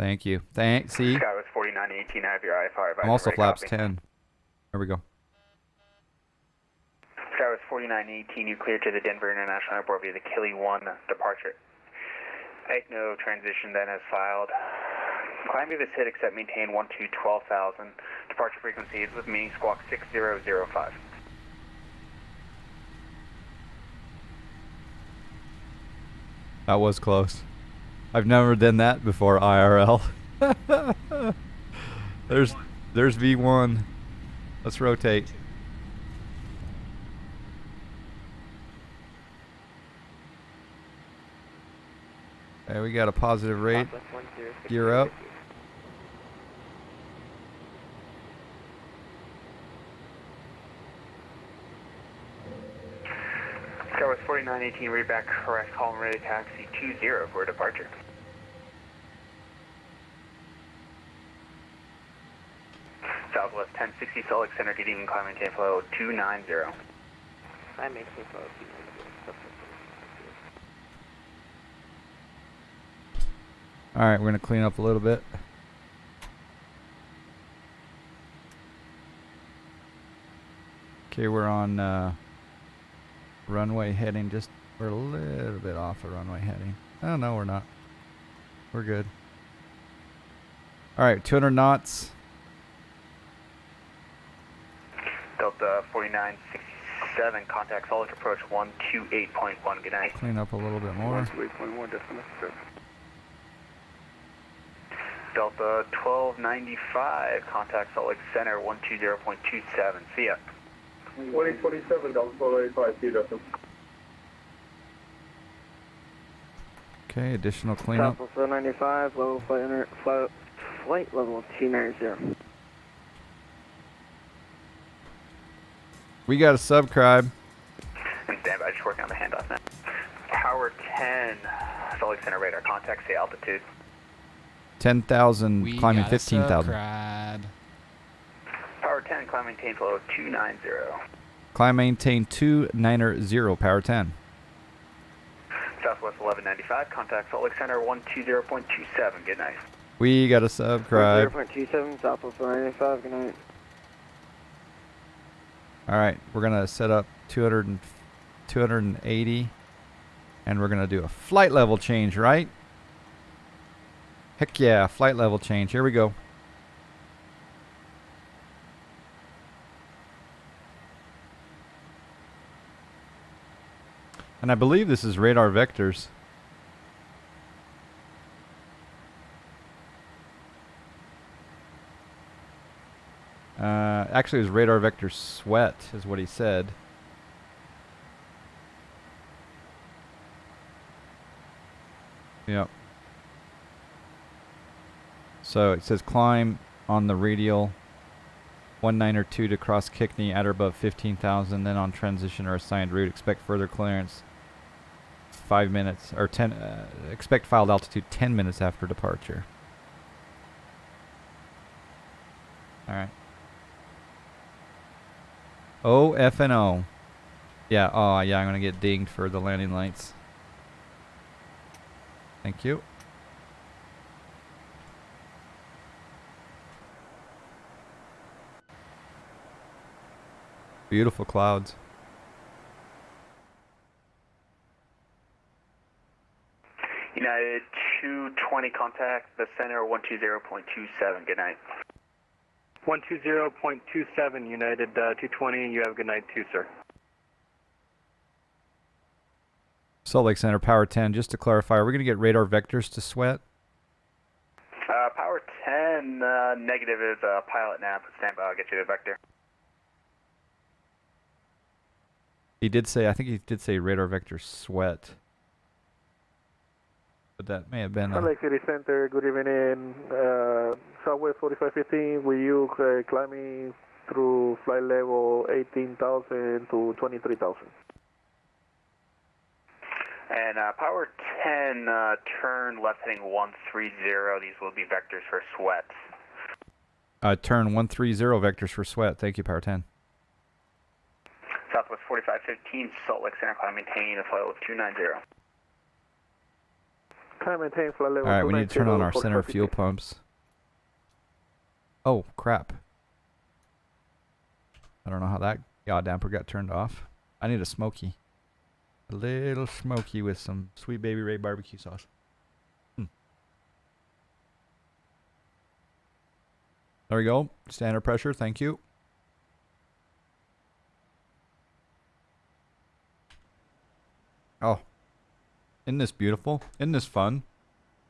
Thank you. See? Sky was 4918, I have your IFR. I'm also flaps copy. 10. There we go. Sky was 4918, you cleared to the Denver International Airport via the Kili 1 departure. FNO transition then has filed. Climb via this hit, except maintain 12,000. Departure frequency is with me, squawk 6005. That was close. I've never done that before, IRL. There's V1. Let's rotate. Okay, we got a positive rate. Gear up. Skywards 4918, read back correct, column ready, taxi 20 for departure. Southwest 1060, Salt Lake Center, KDEN, climb maintain flow 290. I maintain flow 290. Alright, we're going to clean up a little bit. Okay, we're on runway heading. We're a little bit off the runway heading. Oh, no, we're not. We're good. Alright, 200 knots. Delta 4967, contact Salt Lake approach 128.1, good night. Clean up a little bit more. 128.1, definitely. Delta 1295, contact Salt Lake Center 120.27, see ya. 1847, Delta 1285, see you, Justin. Okay, additional cleanup. Southwest 495, level flight level 290. We got a subscribe. And stand by, just working on the handoff now. Tower 10, Salt Lake Center radar, contact, say altitude. 10,000, climbing 15,000. Power 10, climb maintain flow 290. Climb maintain 290, power 10. Southwest 1195, contact Salt Lake Center 120.27, good night. We got a subscribe. 0.27, Southwest 495, good night. Alright, we're going to set up 280. And we're going to do a flight level change, right? Heck yeah, flight level change. Here we go. And I believe this is radar vectors. Actually, it was radar vector sweat, is what he said. Yep. So it says climb on the radial 192 to cross Kickney at or above 15,000, then on transition or assigned route. Expect further clearance 5 minutes, or 10, expect filed altitude 10 minutes after departure. Alright. Oh, FNO. Yeah, oh yeah, I'm gonna get dinged for the landing lights. Thank you. Beautiful clouds. United 220, contact the center 120.27, good night. 120.27, United 220, you have a good night too, sir. Salt Lake Center, power 10. Just to clarify, are we going to get radar vectors to sweat? Power 10, negative is pilot nav. Stand by, I'll get you the vector. He did say, I think he did say radar vector sweat. But that may have been Salt Lake City Center, good evening. Southwest 4515, will you climbing through flight level 18,000 to 23,000? And power 10, turn left heading 130. These will be vectors for sweat. turn 130 vectors for sweat. Thank you, power 10. Southwest 4515, Salt Lake Center, climb maintain a flight level 290. Climb maintain flight level. Alright, we need to turn on our 290, center fuel pumps. Oh, crap. I don't know how that yaw damper got turned off. I need a smoky. A little smoky with some Sweet Baby Ray barbecue sauce. There we go. Standard pressure. Thank you. Oh. Isn't this beautiful? Isn't this fun?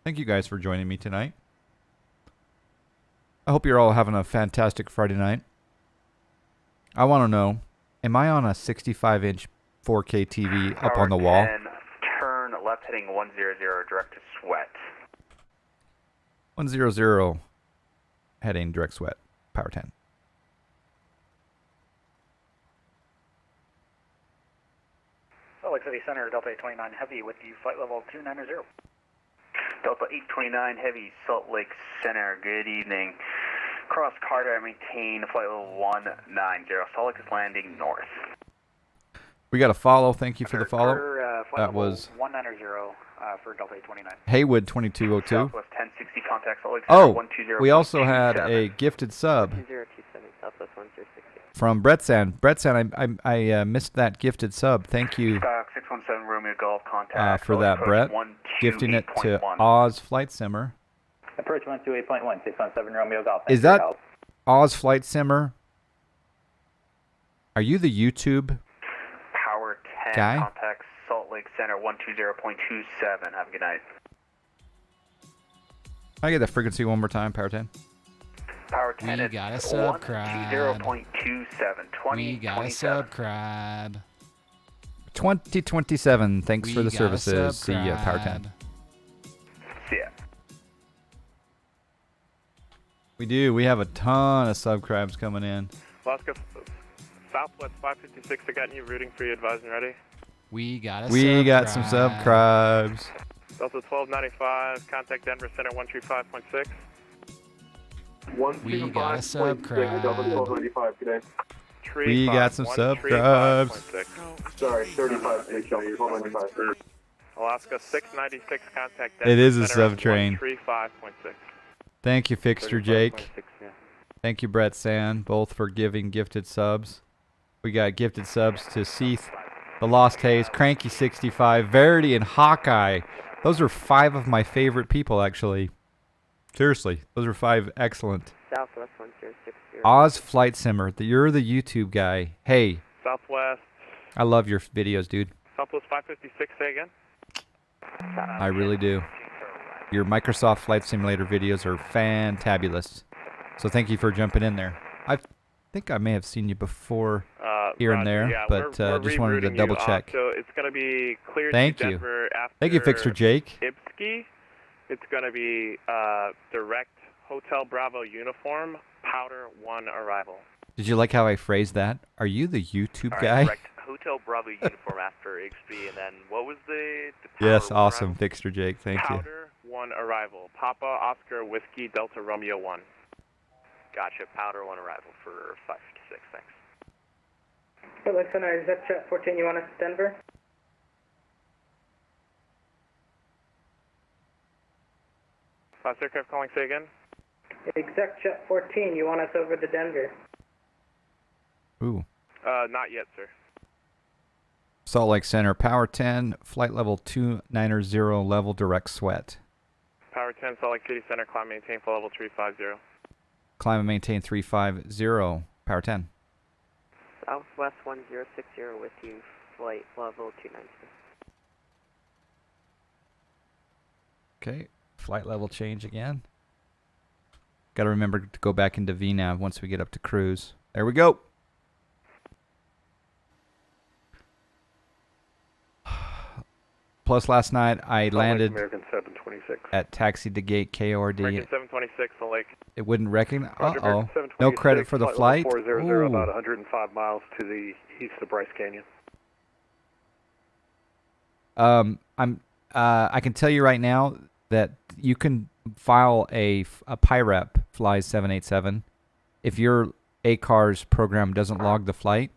Thank you guys for joining me tonight. I hope you're all having a fantastic Friday night. I want to know, am I on a 65-inch 4K TV up on the wall? 10, turn left heading 100, direct to sweat. 100, heading direct sweat, power 10. Salt Lake City Center, Delta 829 Heavy with you, flight level 290. Delta 829 Heavy, Salt Lake Center, good evening. Cross Carter, maintain flight level 190. Salt Lake is landing north. We got a follow. Thank you for the follow. That was 190 for Delta 829. Haywood 2202. Southwest 1060, contact Salt Lake Center, Oh, 120. we also had a gifted sub 2027, Southwest 1060. from Bretsan. Bretsan, I missed that gifted sub. Thank you Stock 617 Romeo Golf, contact for that, Brett. Gifting it to Oz Flight Simmer. Approach 128.1, 617 Romeo Golf. Is that Oz Flight Simmer? Are you the YouTube Power 10, guy? contact Salt Lake Center, 120.27. Have a good night. Can I get the frequency one more time, Power 10? Power 10 We is got a subscribe. 120.27. We got a subscribe. 2027. Thanks for We the got a services. See ya, Power 10. subscribe. See ya. We do. We have a ton of subscribes coming in. Alaska, Southwest 556, I got you routing for you, advising ready. We got a We got some subscribes. Delta 1295, contact Denver Center 135.6. We got a subscribe. Delta 1295 today. We got some subscribes. Sorry, 35, Delta 1295. Alaska 696, contact Denver It is a Center sub train. 135.6. Thank you, Fixture Jake. 35.6, yeah. Thank you, Brett Sand, both for giving gifted subs. We got gifted subs to Seath, The Lost Haze, Cranky65, Verity, and Hawkeye. Those are 5 of my favorite people, actually. Seriously, those are 5 excellent. Southwest 1060. Oz Flight Simmer, you're the YouTube guy. Hey, Southwest, I love your videos, dude. Southwest 556, say again. I really do. Your Microsoft Flight Simulator videos are fantabulous. So thank you for jumping in there. I think I may have seen you before here and there, yeah, but we're just wanted to rerouting double you, check. So it's going to be cleared Thank to you. Denver after Thank you, Fixer Jake. Ibski. It's going to be direct Hotel Bravo uniform, powder 1 arrival. Did you like how I phrased that? Are you the YouTube All guy? right, direct Hotel Bravo uniform after XB, and then what was the Yes, power awesome, arrival? Fixer Jake. Thank you. Powder 1 arrival. Papa Oscar Whiskey Delta Romeo 1. Gotcha, powder 1 arrival for 556, thanks. Salt Lake Center, is that Jet 14, you want us to Denver? Last aircraft calling, say again. Exec Jet 14, you want us over to Denver? Ooh. Not yet, sir. Salt Lake Center, Power 10, flight level 290, level direct sweat. Power 10, Salt Lake City Center, climb maintain for level 350. Climb and maintain 350, Power 10. Southwest 1060 with you, flight level 290. Okay, flight level change again. Got to remember to go back into VNAV once we get up to cruise. There we go. Plus, last night I landed American 726. at Taxi to Gate KORD. American 726, Salt Lake. It wouldn't recognize. Roger, Uh-oh. American 726, No credit for the flight. level 400, about Ooh. 105 miles to the east of Bryce Canyon. I can tell you right now that you can file a PIREP flies 787. If your ACARS program doesn't log the flight,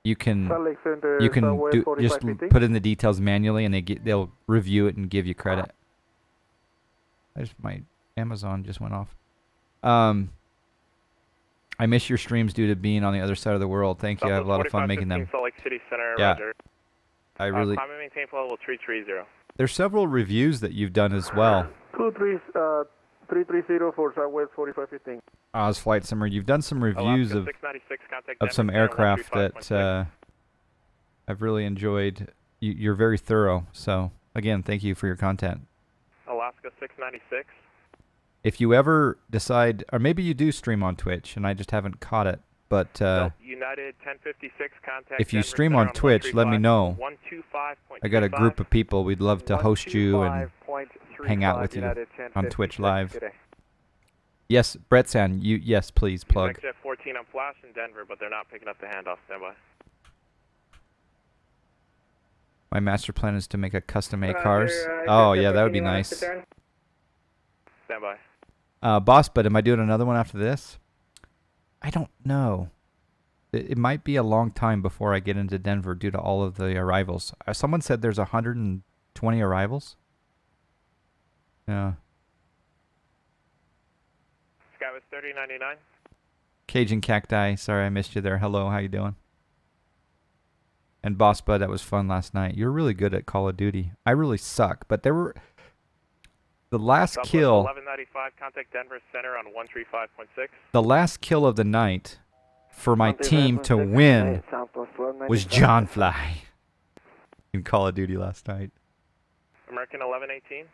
you can Salt Lake Center, you can Southwest just 4550. put in the details manually, and they'll review it and give you credit. My Amazon just went off. I miss your streams due to being on the other side of the world. Thank you. I have a lot of fun making them. Salt Lake City Center, Yeah. Roger. I really. Climb and maintain flight level 330. There's several reviews that you've done as well. 330 for Southwest 4515. Oz Flight Simmer, you've done some reviews Alaska 696, contact of some Denver, aircraft 135.6. that I've really enjoyed. You're very thorough. So again, thank you for your content. Alaska 696. If you ever decide, or maybe you do stream on Twitch, and I just haven't caught it, but United 1056, contact if you Denver stream Center on Twitch, let me know. 125.35. I got a group of people. We'd love to host you and hang out with you on Twitch Live. Yes, Brett San, yes, please plug. Jet 14 on flash in Denver, but they're not picking up the handoff. Standby. My master plan is to make a custom A cars. Oh yeah, that would be nice. Standby. Boss, but am I doing another one after this? I don't know. It might be a long time before I get into Denver due to all of the arrivals. Someone said there's 120 arrivals. Yeah. Skywest 3099. Cajun Cacti, sorry I missed you there. Hello, how you doing? And Boss Bud, that was fun last night. You're really good at Call of Duty. I really suck, but there were... The last Southwest kill... 1195, contact Denver Center on 135.6. The last kill of the night for my team to win was John Fly in Call of Duty last night. American 1118.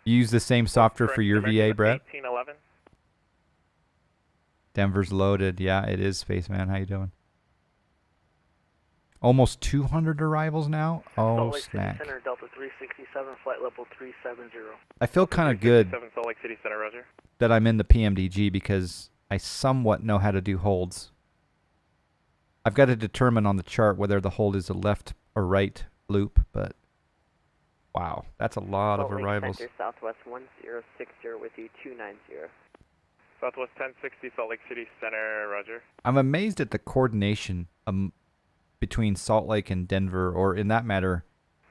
You use the same software for your VA, Brett? 1811. Denver's loaded. Yeah, it is, Spaceman. How you doing? Almost 200 arrivals now? Oh, snack. Center, Delta 367, flight level 370. I feel kind of good Salt Lake City Center, Roger. that I'm in the PMDG because I somewhat know how to do holds. I've got to determine on the chart whether the hold is a left or right loop, but wow, that's a lot of arrivals. Center, Southwest 1060 with you 290. Southwest 1060, Salt Lake City Center, Roger. I'm amazed at the coordination between Salt Lake and Denver, or in that matter,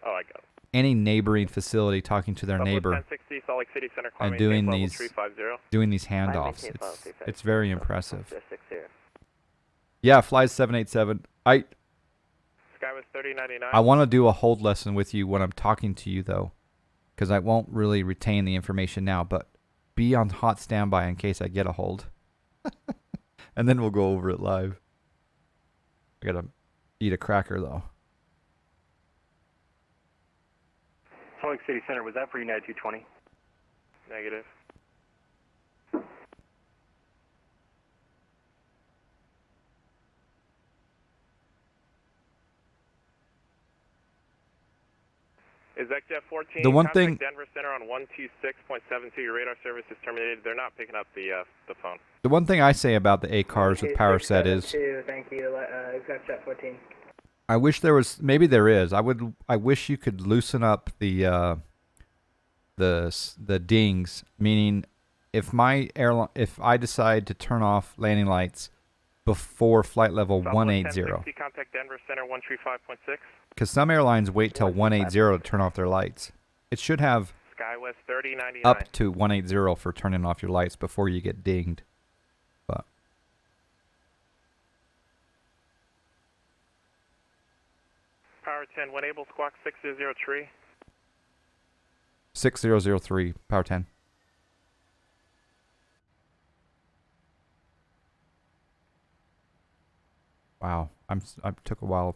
Oh, I got it. any neighboring facility talking to their Southwest neighbor 1060, Salt Lake City Center, and climbing doing level these 350. doing these handoffs. It's very impressive. 60. Yeah, flies 787. Skywest 3099. I want to do a hold lesson with you when I'm talking to you, though, because I won't really retain the information now, but be on hot standby in case I get a hold. And then we'll go over it live. I got to eat a cracker, though. Salt Lake City Center, was that for United 220? Negative. Exec 14, The one contact thing- Denver Center on 126.72. Your radar service is terminated. They're not picking up the phone. The one thing I say about the A cars with power set is, Thank you, Exec 14. I wish there was, maybe there is. I wish you could loosen up the dings, meaning if if I decide to turn off landing lights before flight level 180, Contact Denver Center 135.6. because some airlines wait till 180 to turn off their lights. It should have Skywest 3099. up to 180 for turning off your lights before you get dinged. But Power 10, when able, squawk 603. 6003, power 10. Wow, I took a while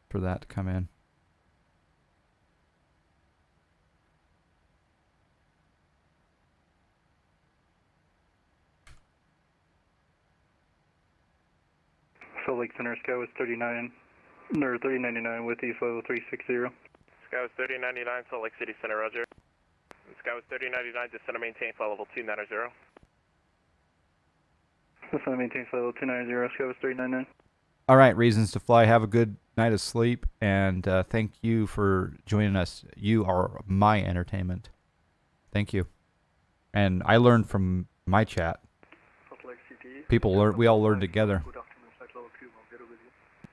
for that to come in. Salt Lake Center, Skywest 3099 with you, flight level 360. Skywest 3099, Salt Lake City Center, Roger. Skywest 3099, descend and maintain flight level 290. Descend and maintain flight level 290, Skywest 3099. All right, reasons to fly. Have a good night of sleep, and thank you for joining us. You are my entertainment. Thank you. And I learned from my chat. People learn. We all learn together.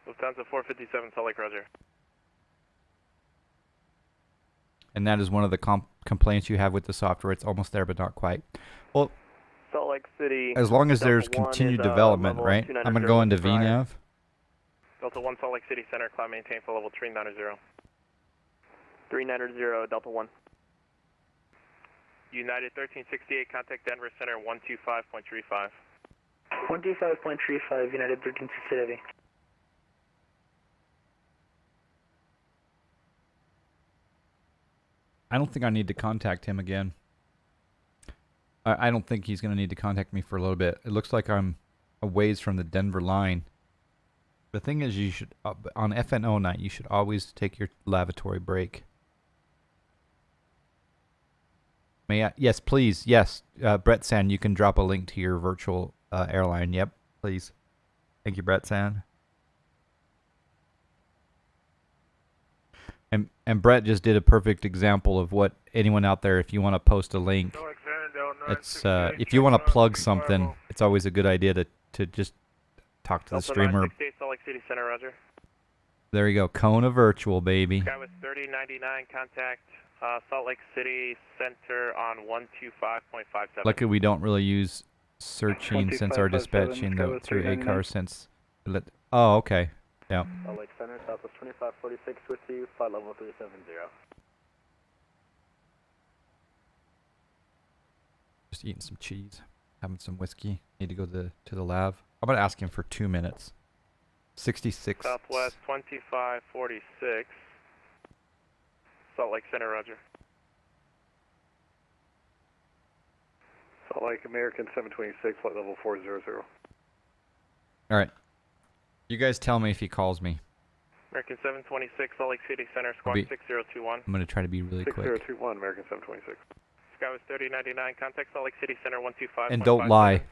Lufthansa 457, Salt Lake, Roger. And that is one of the complaints you have with the software. It's almost there, but not quite. Well, Salt Lake City. as long as Delta there's 1 continued is, development, level right? 290 I'm going to go into with prior. VNAV. Delta 1 Salt Lake City Center, climb maintain for level 390. 390 Delta 1. United 1368, contact Denver Center 125.35. 125.35, United 1368 Heavy. I don't think I need to contact him again. I don't think he's going to need to contact me for a little bit. It looks like I'm a ways from the Denver line. The thing is, you should on FNO night, you should always take your lavatory break. May I? Yes, please. Yes, Brett San, you can drop a link to your virtual airline. Yep, please. Thank you, Brett San. And Brett just did a perfect example of what anyone out there, if you want to post a link, it's if you want to plug something, it's always a good idea to just talk to the streamer. 968 Salt Lake City Center, roger. There you go, Kona Virtual, baby. Sky with 3099, contact Salt Lake City Center on 125.57. Luckily, we don't really use searching since our 2557, dispatching Sky though with through 399. ACAR since. Oh, okay. Yeah. Salt Lake Center, Southwest 2546 with you, flight level 370. Just eating some cheese, having some whiskey. Need to go to the lab. I'm gonna ask him for 2 minutes. 66. Southwest 2546. Salt Lake Center, roger. Salt Lake American 726, flight level 400. All right. You guys tell me if he calls me. American 726, Salt Lake City Center, squawk Be- 6021. I'm gonna try to be really quick. 6021, American 726. Sky was 3099, contact Salt Lake City Center 125. And don't lie.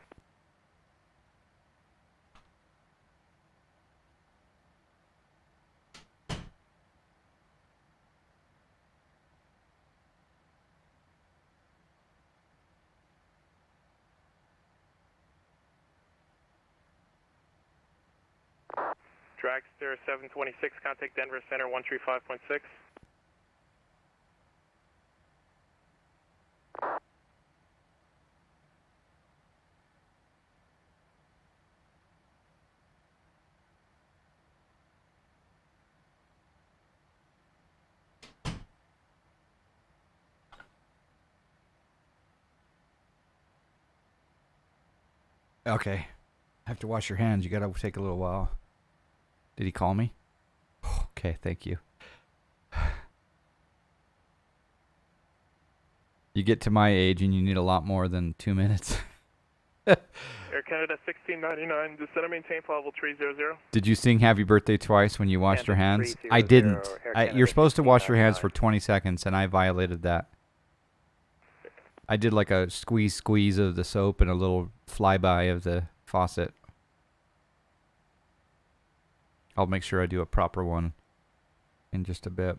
Dragster 726, contact Denver Center 135.6. Okay. Have to wash your hands. You gotta take a little while. Did he call me? Okay, thank you. You get to my age and you need a lot more than 2 minutes. Air Canada 1699, descend and maintain for level 300. Did you sing Happy Birthday twice when you washed your Canada hands? 300, I didn't. Air You're Canada supposed to wash your hands 1699. for 20 seconds, and I violated that. I did like a squeeze of the soap and a little flyby of the faucet. I'll make sure I do a proper one in just a bit.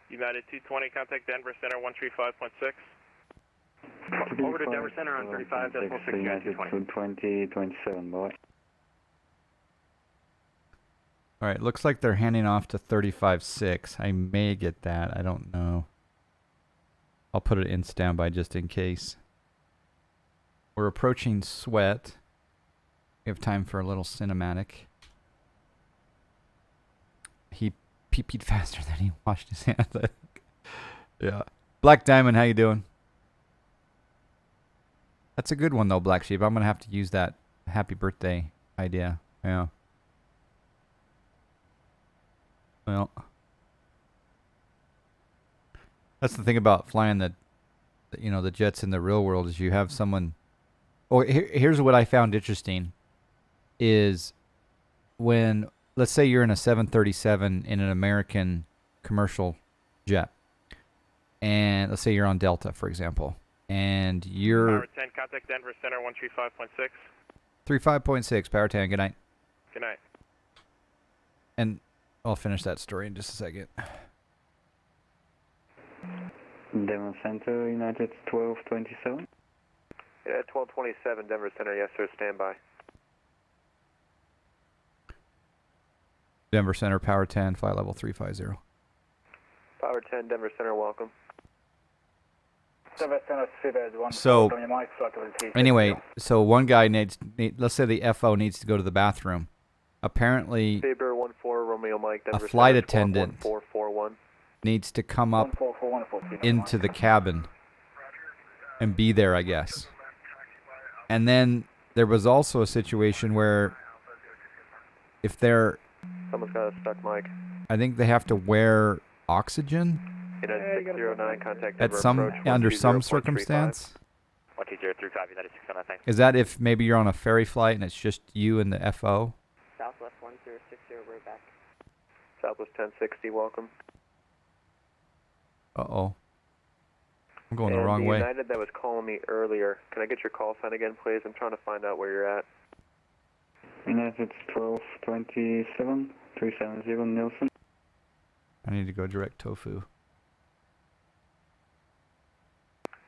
United 220, contact Denver Center 135.6. Over to Denver Center on 35.6, United 220. 27, boy. All right, looks like they're handing off to 35.6. I may get that. I don't know. I'll put it in standby just in case. We're approaching sweat. We have time for a little cinematic. He pee-peed faster than he washed his hands. I think. Yeah. Black Diamond, how you doing? That's a good one though, Black Sheep. I'm gonna have to use that happy birthday idea. Yeah. Well, that's the thing about flying the jets in the real world is you have someone. Oh, here's what I found interesting is when, let's say you're in a 737 in an American commercial jet, and let's say you're on Delta, for example, and you're Power 10, contact Denver Center 135.6. 35.6, Power 10, good night. Good night. And I'll finish that story in just a second. Denver Center, United 1227. Yeah, 1227, Denver Center, yes sir, standby. Denver Center, Power 10, flight level 350. Power 10, Denver Center, welcome. So, anyway, so one guy let's say the FO needs to go to the bathroom. Apparently, Saber 14 Romeo Mike, Denver a flight Center, attendant 1441. needs to come up into the cabin and be there, I guess. And then there was also a situation where if they're... Someone's got a stuck mic. I think they have to wear oxygen United 609, contact at Denver approach, under some 120.35. circumstance. 12035, United 609, thanks. Is that if maybe you're on a ferry flight and it's just you and the FO? Southwest 1060, we're back. Southwest 1060, welcome. Uh-oh. I'm going the wrong way. United that was calling me earlier, can I get your call sign again, please? I'm trying to find out where you're at. United 1227, 370 Nielsen. I need to go direct tofu.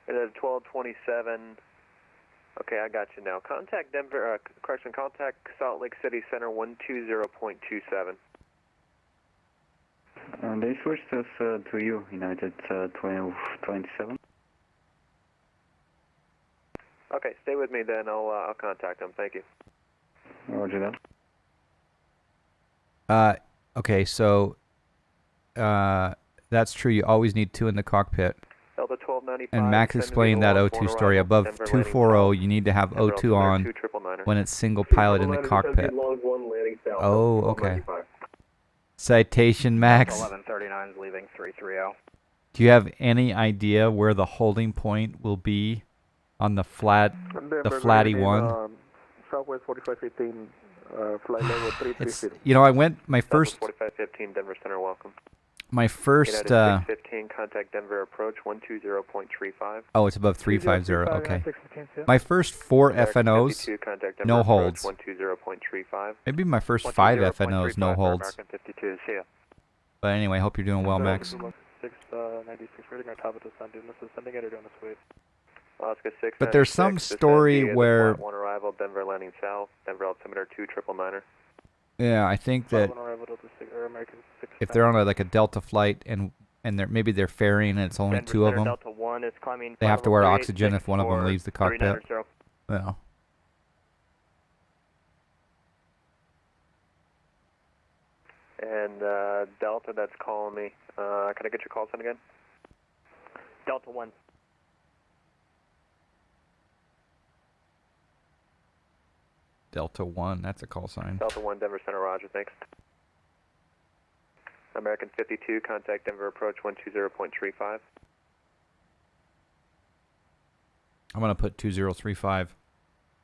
United 1227. Okay, I got you now. Contact Denver, contact Salt Lake City Center 120.27. They switched us to you, United 1227. Okay, stay with me then. I'll contact them. Thank you. Roger that. Okay, so that's true. You always need two in the cockpit. Delta 1295. And Max explained that O2 story. Above 240, you need to have O2 on when it's single pilot in the cockpit. Oh, okay. Citation, Max. 1139 is leaving 330. Do you have any idea where the holding point will be on the flatty one? Southwest 4515, flight level 330. You know, I went my first. 4515, Denver Center, welcome. My first. 615, contact Denver approach 120.35. Oh, it's above 350. Okay. My first 4 FNOs, no holds. 120.35. Maybe my first 5 FNOs, no holds. But anyway, hope you're doing well, Max. 696 rating, our top of the sun, doing this, sending it or doing this wait. Alaska 6, But there's some story where. One arrival, Denver landing south, Denver altimeter 2999. Yeah, I think that if they're on a Delta flight and maybe they're ferrying and it's only Denver 2 of Center, them, Delta 1 is climbing they have to wear 508, oxygen if one of them leaves the cockpit. 390. Yeah. And Delta that's calling me. Can I get your call sign again? Delta 1. Delta 1, that's a call sign. Delta 1, Denver Center, roger, thanks. American 52, contact Denver approach 120.35. I'm going to put 2035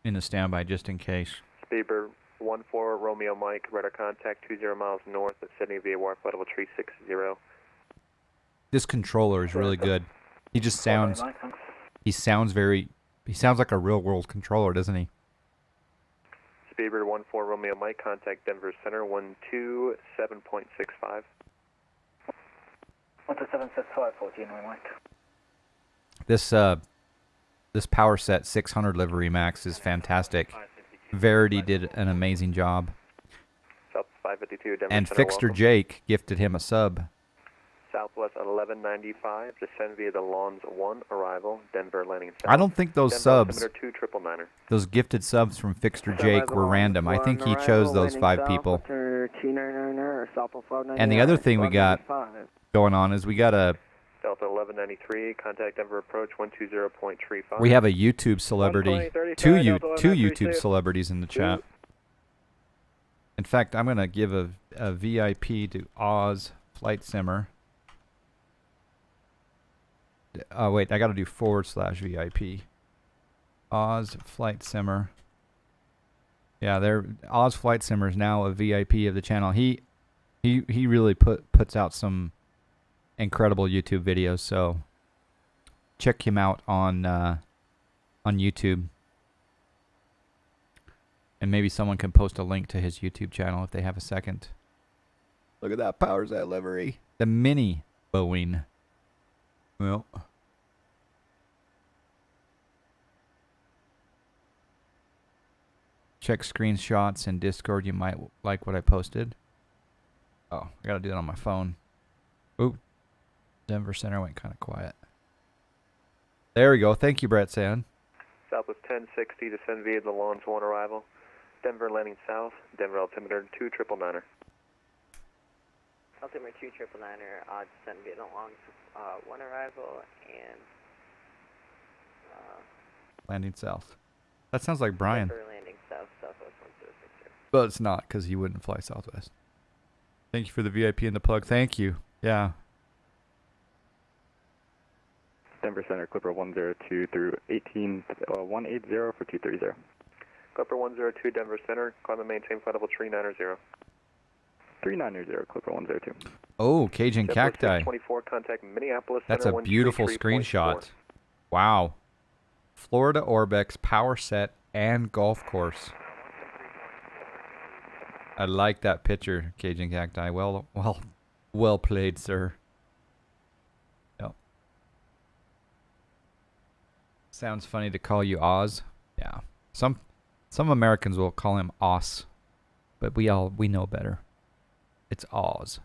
in the standby just in case. Speedbird 14 Romeo Mike, radar contact 20 miles north of Sydney via wire flight level 360. This controller is really good. He just sounds, he sounds like a real world controller, doesn't he? Speedbird 14 Romeo Mike, contact Denver Center 127.65. 12765, 14 Mike. This Power Set 600 livery, Max, is fantastic. Verity did an amazing job. South 552, Denver And Center, Fixter welcome. Jake gifted him a sub. Southwest 1195, descend via the Lawns 1 arrival, Denver landing south. I don't think those Denver subs, altimeter 2999. those gifted subs from Fixter Jake were random. I think he chose those 5 people. And the other thing we got going on is we got Delta 1193, contact Denver approach 120.35. we have a YouTube celebrity, two YouTube celebrities in the chat. In fact, I'm going to give a VIP to Oz Flight Simmer. Oh, wait, I got to do /VIP. Oz Flight Simmer. Yeah, Oz Flight Simmer is now a VIP of the channel. He really puts out some incredible YouTube videos, so check him out on YouTube. And maybe someone can post a link to his YouTube channel if they have a second. Look at that Power Set livery. The mini Boeing. Well. Check screenshots in Discord. You might like what I posted. Oh, I gotta do that on my phone. Ooh. Denver Center went kind of quiet. There we go. Thank you, Brett Sand. Southwest 1060, descend via the Lawns 1 arrival. Denver landing south, Denver altimeter 2999er. Altimeter 2999er, descend via the Longs 1 arrival, and Landing south. That sounds like Brian. Denver landing south, Southwest 1060. But it's not, because he wouldn't fly Southwest. Thank you for the VIP and the plug. Thank you. Yeah. Denver Center, Clipper 102 through 180 for 230. Clipper 102, Denver Center, climb and maintain flight level 390. 390, Clipper 102. Oh, Cajun Cacti. 24, contact Minneapolis That's Center, a beautiful 133.4. screenshot. Wow. Florida Orbex power set and golf course. I like that picture, Cajun Cacti. Well played, sir. Yep. Sounds funny to call you Oz. Yeah. Some Americans will call him Oz, but we know better. It's Oz.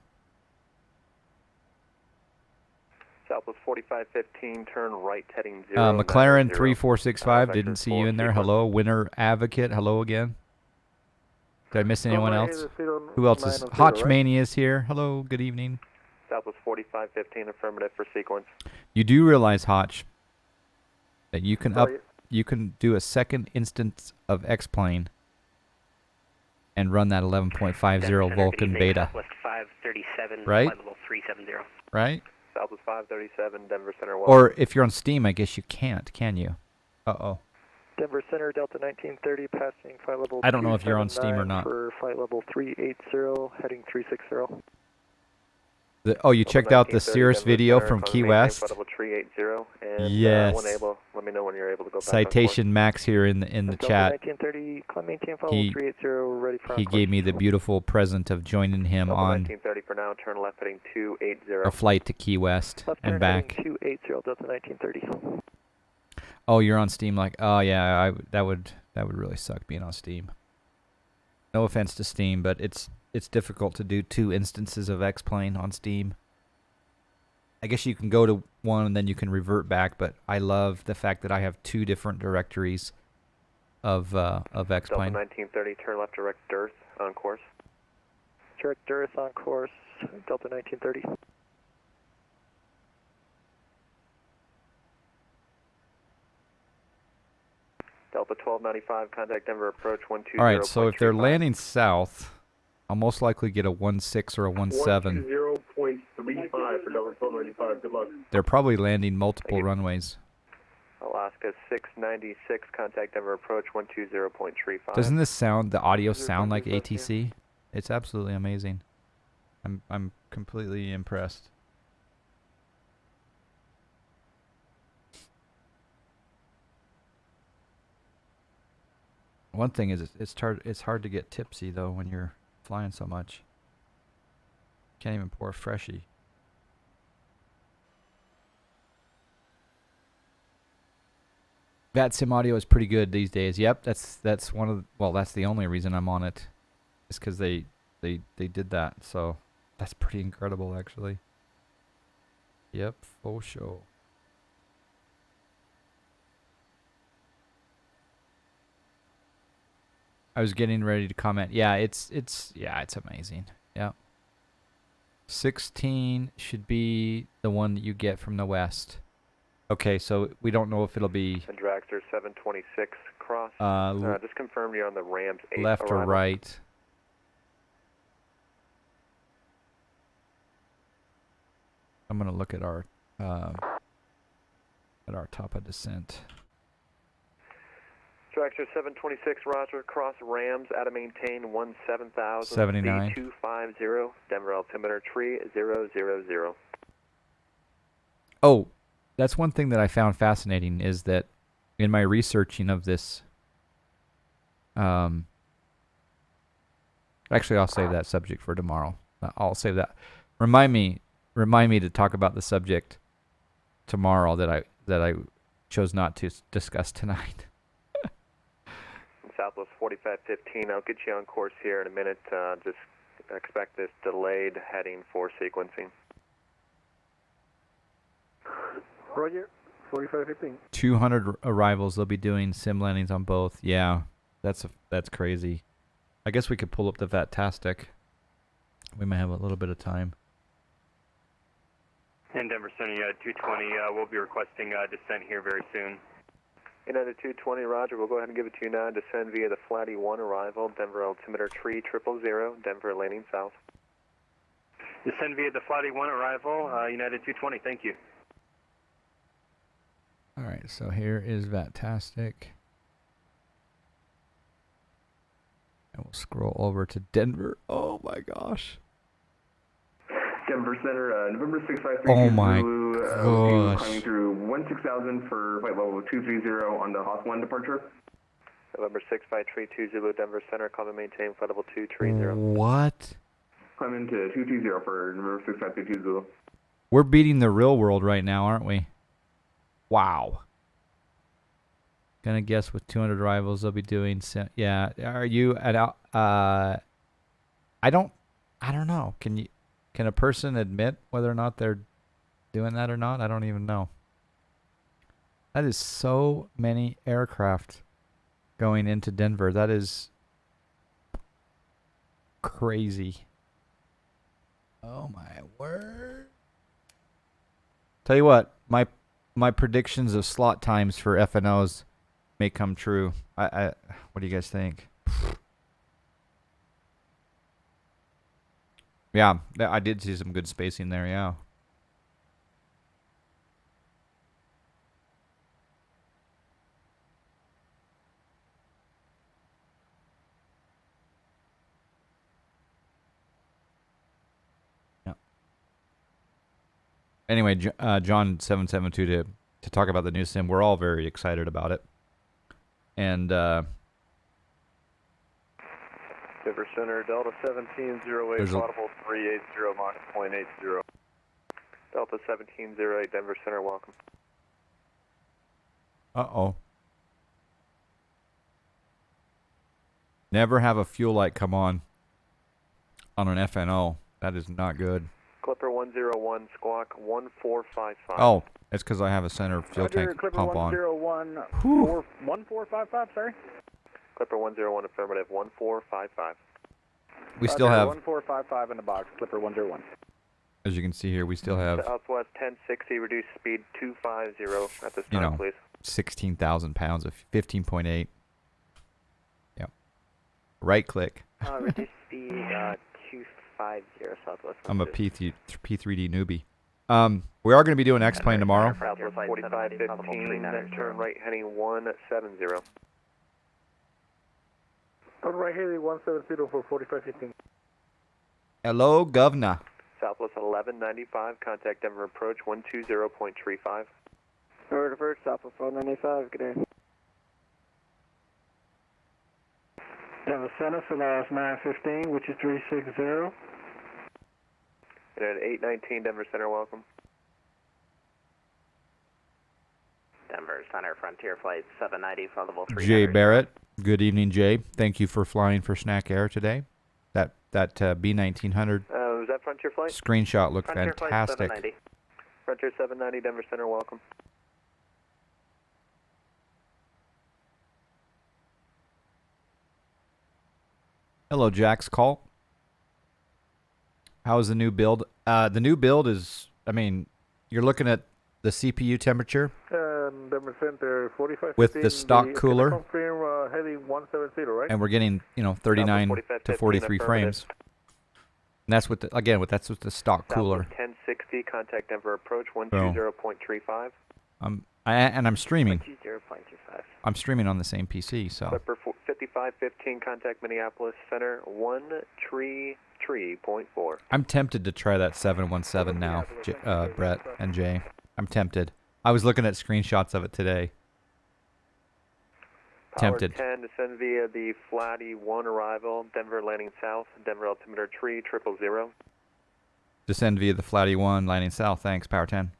Southwest 4515, turn right heading 0. McLaren 3465, didn't see you in there. Hello. Winter Advocate, hello again. Did I miss anyone else? Who else is? Hotchmania is here. Hello, good evening. Southwest 4515, affirmative for sequence. You do realize, Hotch, that you can do a second instance of X-Plane and run that 11.50 Vulcan beta. Southwest 537, right? flight level 370. Right? Southwest 537, Denver Center 1. Or if you're on Steam, I guess you can't, can you? Uh-oh. Denver Center, Delta 1930, passing flight level I don't know if you're on Steam or not. For flight level 380, heading 360. You checked out the Cirrus video from Key West? Yes. Let me know when you're able to go back. Citation Max here in the chat. 1930, climb maintain flight level 380, ready for he gave me the beautiful present of joining him on 1930 for now, turn left heading 280. a flight to Key West left and back. 280, Delta 1930. Oh, you're on Steam, like, oh yeah, that would really suck being on Steam. No offense to Steam, but it's difficult to do 2 instances of X-Plane on Steam. I guess you can go to one and then you can revert back, but I love the fact that I have 2 different directories of X-Plane. Delta 1930, turn left direct Earth on course. Direct Earth on course, Delta 1930. Delta 1295, contact Denver approach 120. All right, so if they're landing south, I'll most likely get a 16 or a 17. 120.35 for Delta 1295. Good luck. They're probably landing multiple runways. Alaska 696, contact Denver approach 120.35. Doesn't the audio sound like ATC? It's absolutely amazing. I'm completely impressed. One thing is it's hard to get tipsy though when you're flying so much. Can't even pour freshie. VATSIM audio is pretty good these days. Yep, that's one of that's the only reason I'm on it. Is because they did that. So that's pretty incredible actually. Yep, for sure. I was getting ready to comment. Yeah, it's amazing. Yeah. 16 should be the one that you get from the west. Okay, so we don't know if it'll be And Dragster 726 cross. Just confirm you're on the Rams 8 left arrival. or right. I'm gonna look at our top of descent. Dragster 726, Roger, cross Rams, out of maintain 17,000. 79. 250, Denver altimeter 3000. Oh, that's one thing that I found fascinating is that in my researching of this, actually I'll save that subject for tomorrow. I'll save that. Remind me to talk about the subject tomorrow that I chose not to discuss tonight. Southwest 4515, I'll get you on course here in a minute. Just Expect this delayed heading for sequencing. Roger, 4515. 200 arrivals. They'll be doing sim landings on both. Yeah, that's crazy. I guess we could pull up the VATSIM. We might have a little bit of time. And Denver Center, 220, we'll be requesting descent here very soon. United 220, roger. We'll go ahead and give it to you now. Descend via the Flatty 1 arrival. Denver altimeter 3000, Denver landing south. Descend via the Flatty 1 arrival, United 220, thank you. All right, so here is VATSIM. And we'll scroll over to Denver. Oh my gosh. Denver Center, November 653. Oh my Zulu, gosh. climbing through 16,000 for flight level 230 on the Haas 1 departure. November 6532 Zulu, Denver Center, call and maintain flight level 230. What? Climbing to 220 for November 6532 Zulu. We're beating the real world right now, aren't we? Wow. Gonna guess with 200 arrivals they'll be doing. Yeah. Are you at? I don't know. Can a person admit whether or not they're doing that or not? I don't even know. That is so many aircraft going into Denver. That is crazy. Oh my word. Tell you what, my predictions of slot times for FNOs may come true. What do you guys think? Yeah, I did see some good spacing there, yeah. Yeah. Anyway, John 772 to talk about the new sim. We're all very excited about it. And Denver Center, Delta 1708, audible 380, Mach 0.80. Delta 1708, Denver Center, welcome. uh-oh. Never have a fuel light come on an FNO. That is not good. Clipper 101, squawk 1455. Oh, it's because I have a center fuel tank Clipper pump on. 101, 1455, sorry? Clipper 101, affirmative, 1455. We still have, 1455 in the box, Clipper 101. as you can see here, we still have, Southwest 1060, reduce speed 250 at this time, please. 16,000 pounds of 15.8. Yep. Right click. Reduce speed 250 Southwest. I'm a P3D newbie. We are going to be doing X-Plane tomorrow. 4515, turn right heading 170. Turn right heading 170 for 4515. Hello, Governor. Southwest 1195, contact Denver approach 120.35. North approach, Southwest 195, good day. Denver Center for last 915, which is 360. And at 819, Denver Center, welcome. Denver Center, Frontier Flight 790, flight level 3. Jay Barrett. Good evening, Jay. Thank you for flying for Snack Air today. That B1900 Was that Frontier Flight? screenshot looked Frontier fantastic. Flight 790. Frontier 790, Denver Center, welcome. Hello, Jack's call. How is the new build? The new build is, I mean, you're looking at the CPU temperature Denver Center 4515. with the stock cooler, Confirm heading 170, right? and we're getting 39 to 43 frames. And that's with the, that's with the stock cooler. 1060, contact Denver approach 120.35. I'm streaming. 120.25. I'm streaming on the same PC, so. Clipper 5515, contact Minneapolis Center 133.4. I'm tempted to try that 717 now, Brett and Jay. I'm tempted. I was looking at screenshots of it today. Tempted. Power 10, descend via the Flatty 1 arrival, Denver landing south, Denver altimeter 3000. Descend via the Flatty 1, landing south. Thanks, Power 10.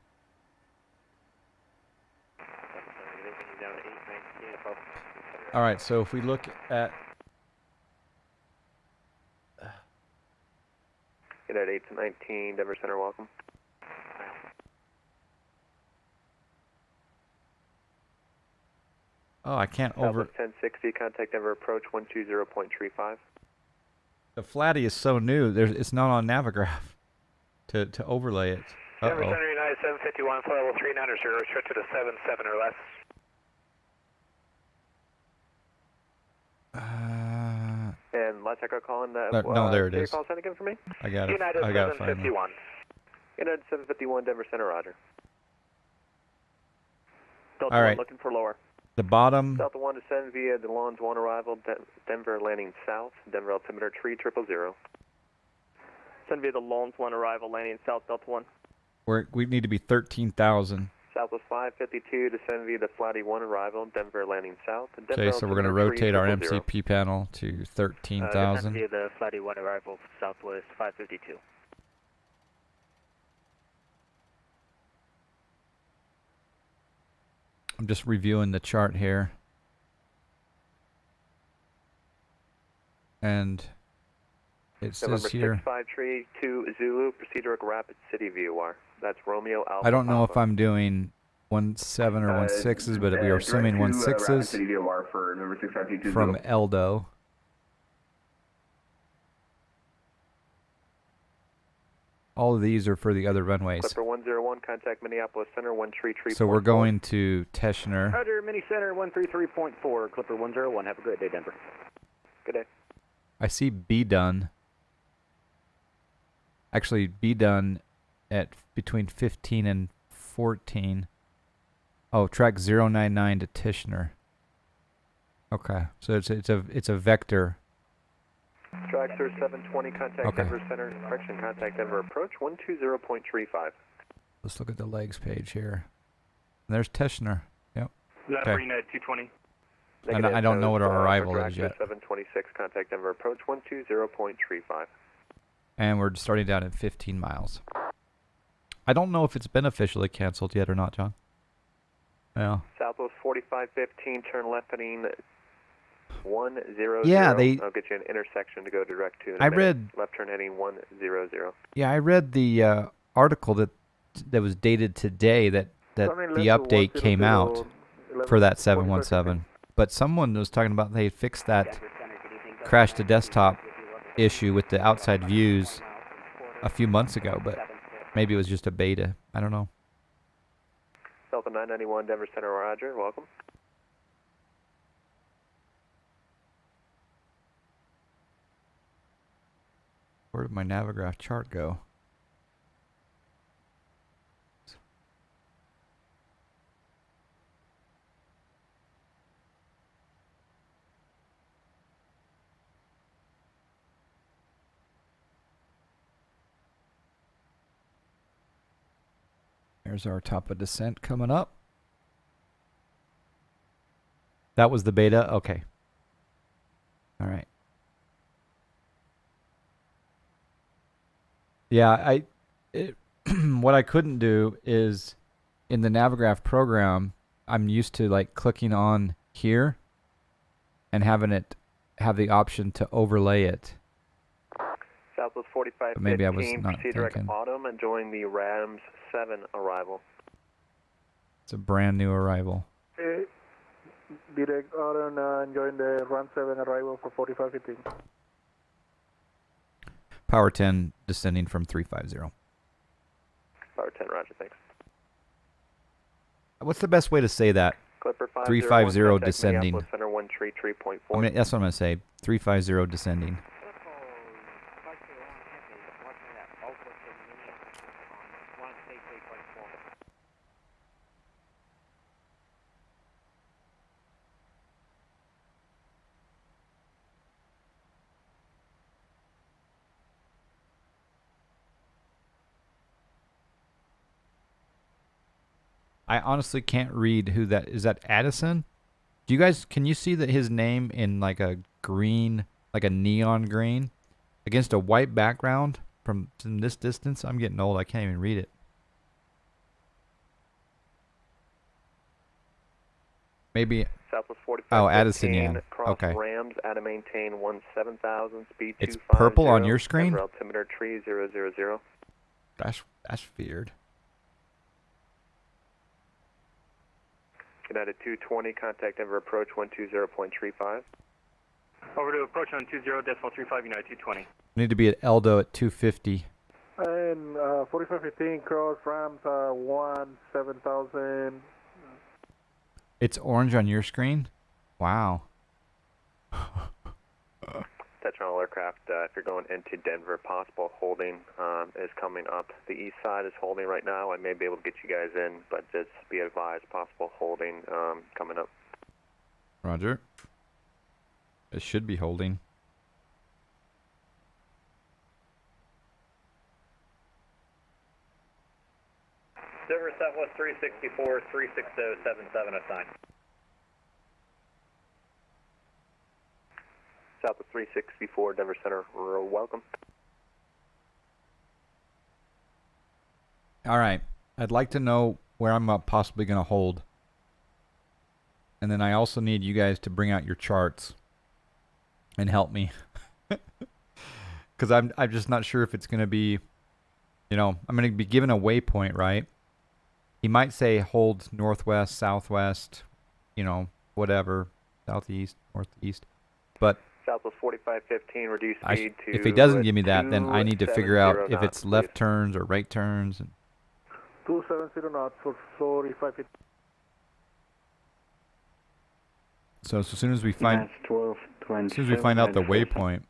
All right, so if we look at United 8 to 19, Denver Center, welcome. Oh, I can't over... Southwest 1060, contact Denver approach 120.35. The flatty is so new, it's not on Navigraph to overlay it. Denver Center United 751, flight level 390, restricted to 77 or less. And last echo call in no, there it is. Call sign again for me? I got it. United I got it 751. United 751, Denver Center, roger. Delta All 1 right. looking for lower. The bottom... Delta 1 descend via the Lawns 1 arrival, Denver landing south, Denver altimeter 3000. Send via the Lawns 1 arrival, landing south, Delta 1. We need to be 13,000. Southwest 552, descend via the Flatty 1 arrival, Denver landing south. Denver Okay, so we're going to rotate our MCP panel to 13,000. Descend via the Flatty 1 arrival, Southwest 552. I'm just reviewing the chart here. And it says here... November 6532 Zulu, proceed to Rapid City VOR. That's Romeo Alpha. I don't know Alpha. if I'm doing 17 or 16s, but we are assuming 16s from Eldo. All of these are for the other runways. Clipper 101, contact Minneapolis Center 133. So we're going to Teschner. Roger, Mini Center 133.4, Clipper 101. Have a great day, Denver. Good day. I see B done. Actually, B done at between 15 and 14. Oh, track 099 to Teschner. Okay, so it's a vector. Dragster 720, contact Denver Center, correction, contact Denver approach 120.35. Let's look at the legs page here. There's Teschner. Yep. That's for United 220. I don't know what our arrival is yet. 726, contact Denver approach 120.35. And we're starting down at 15 miles. I don't know if it's been officially canceled yet or not, John. Yeah. Southwest 4515, turn left heading 100. Yeah, I'll get you an intersection to go direct to. I read left turn heading 100. Yeah, I read the article that was dated today that the update came out for that 717. But someone was talking about they fixed that crash to desktop issue with the outside views a few months ago, but maybe it was just a beta. I don't know. Delta 991, Denver Center, roger. Welcome. Where did my Navigraph chart go? There's our top of descent coming up. That was the beta? Okay. All right. Yeah, what I couldn't do is in the Navigraph program, I'm used to like clicking on here and having it have the option to overlay it. Southwest 4515, but maybe I was not proceed direct thinking. autumn and join the Rams 7 arrival. It's a brand new arrival. Direct autumn and join the Ram 7 arrival for 4515. Power 10 descending from 350. Power 10, roger, thanks. What's the best way to say that? Clipper 350 descending. Center 133.4. I mean, that's what I'm going to say. 350 descending. I honestly can't read who that is. That Addison? Do you guys, can you see that his name in like a green, like a neon green against a white background from this distance? I'm getting old. I can't even read it. Maybe. Southwest 45. Oh, Addisonian. Cross Okay. Rams, out of maintain 17,000, speed It's 250. purple on your screen? Denver altimeter tree 000. That's weird. United 220, contact Denver approach 120.35. Over to approach on 20.35, United 220. Need to be at Eldo at 250. And 4515 cross Rams 17,000. It's orange on your screen? Wow. Touch on all aircraft, if you're going into Denver, possible holding is coming up. The east side is holding right now. I may be able to get you guys in, but just be advised, possible holding coming up. Roger. It should be holding. Denver Southwest 364, 36077 assigned. Southwest 364, Denver Center, welcome. All right. I'd like to know where I'm possibly going to hold. And then I also need you guys to bring out your charts and help me. Because I'm just not sure if it's going to be, you know, I'm going to be given a waypoint, right? He might say hold northwest, southwest, you know, whatever, southeast, northeast. But Southwest 4515, reduce speed to... if he doesn't give me that, then I need to figure out if it's left turns or right turns. 270 knots for 4515. So as soon as we find, out the waypoint,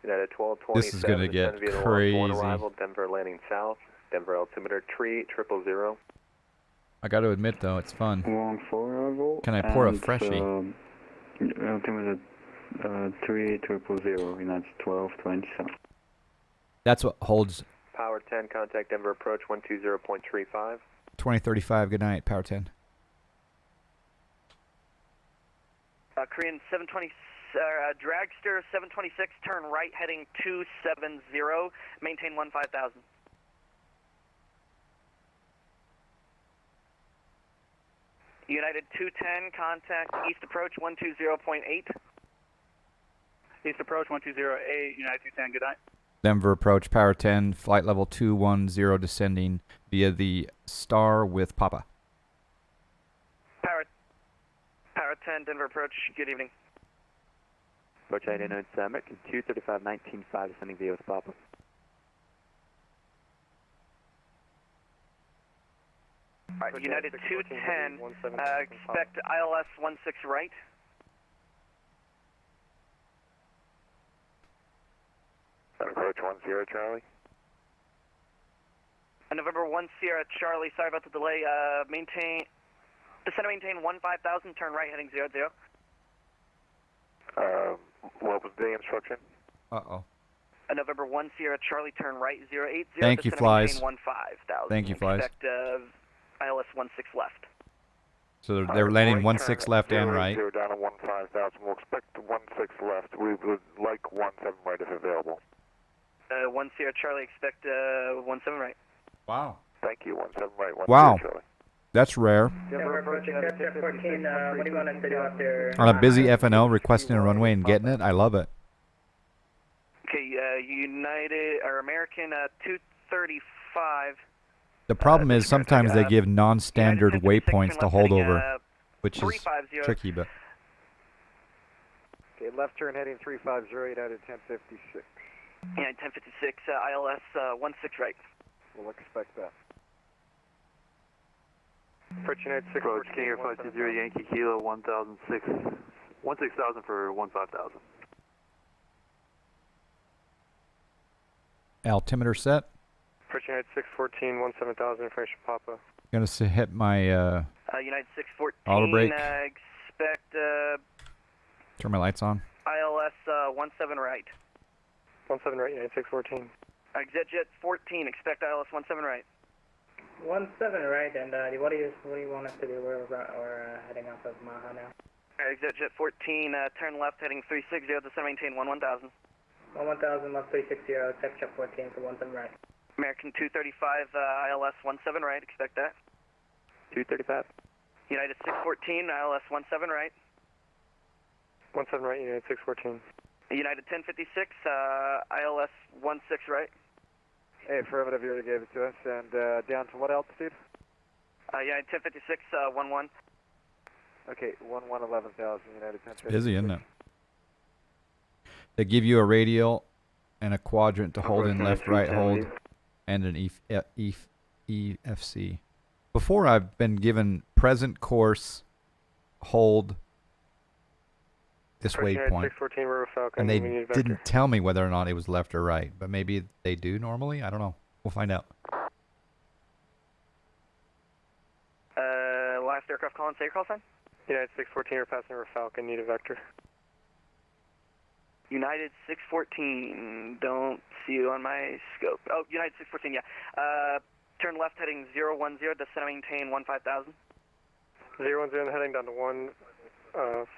United 1227, this is gonna get crazy. Arrival, Denver landing south, Denver altimeter tree 000. I got to admit though, it's fun. 14 Can I pour a freshie? Altimeter 3000, United 1227. That's what holds. Power 10, contact Denver approach 120.35. 2035. Good night, Power 10. Korean 720, dragster 726, turn right heading 270, maintain 15,000. United 210, contact east approach 120.8. East approach 120.8, United 210, good night. Denver approach, Power 10, flight level 210 descending via the Star with Papa. Power 10, Denver approach, good evening. Approach 809 American 235.195 descending via with Papa. Alright, United 210, expect ILS 16 right. Approach 10 Charlie. November 1 Sierra Charlie, sorry about the delay, descend and maintain 15,000, turn right heading 00. What was the instruction? Uh-oh. November 1 Sierra Charlie, turn right 080. Thank you, flies. 15,000. Thank you, flies. Expect ILS 16 left. So they're landing 16 left and right. Zero down to 15,000. We'll expect 16 left. We would like 17 right if available. 1 Sierra Charlie, expect 17 right. Wow. Thank you. 17 right. 1 Wow. Sierra Charlie. That's rare. Denver approaching 14, what do you want us to do out there? On a busy FNO, requesting a runway and getting it. I love it. Okay, United, or American 235. The problem is sometimes they give non-standard waypoints to hold over, which is tricky, but... Okay, left turn heading 350, United 1056. Yeah, 1056, ILS 16 right. We'll expect that. Approach United 6 Approach King Air 520 Yankee Kilo 1,006. 16,000 for 15,000. Altimeter set. Approach United 614, 17,000, information Papa. Gonna hit my United 614, auto brake. expect Turn my lights on. ILS 17 right. 17 right, United 614. Exit jet 14, expect ILS 17 right. 17 right, and what do you want us to do? We're heading off of Maha now. Exit jet 14, turn left heading 360, descend maintain 11,000. 11,000 left 360, check jet 14 for 17 right. American 235, ILS 17 right, expect that. 235. United 614, ILS 17 right. 17 right, United 614. United 1056, ILS 16 right. Hey, affirmative, you already gave it to us. And down to what altitude? United 1056, 11. Okay, 11,000, United 1056. Busy, isn't it? They give you a radial and a quadrant to hold in left, right, hold, and an EFC. Before I've been given present course, hold, this waypoint, and they didn't tell me whether or not it was left or right, but maybe they do normally. I don't know. We'll find out. Last aircraft calling, say your call sign. United 614, we're passing over Falcon, need a vector. United 614, don't see you on my scope. Oh, United 614, yeah. Turn left heading 010, descend and maintain 15,000. 010, heading down to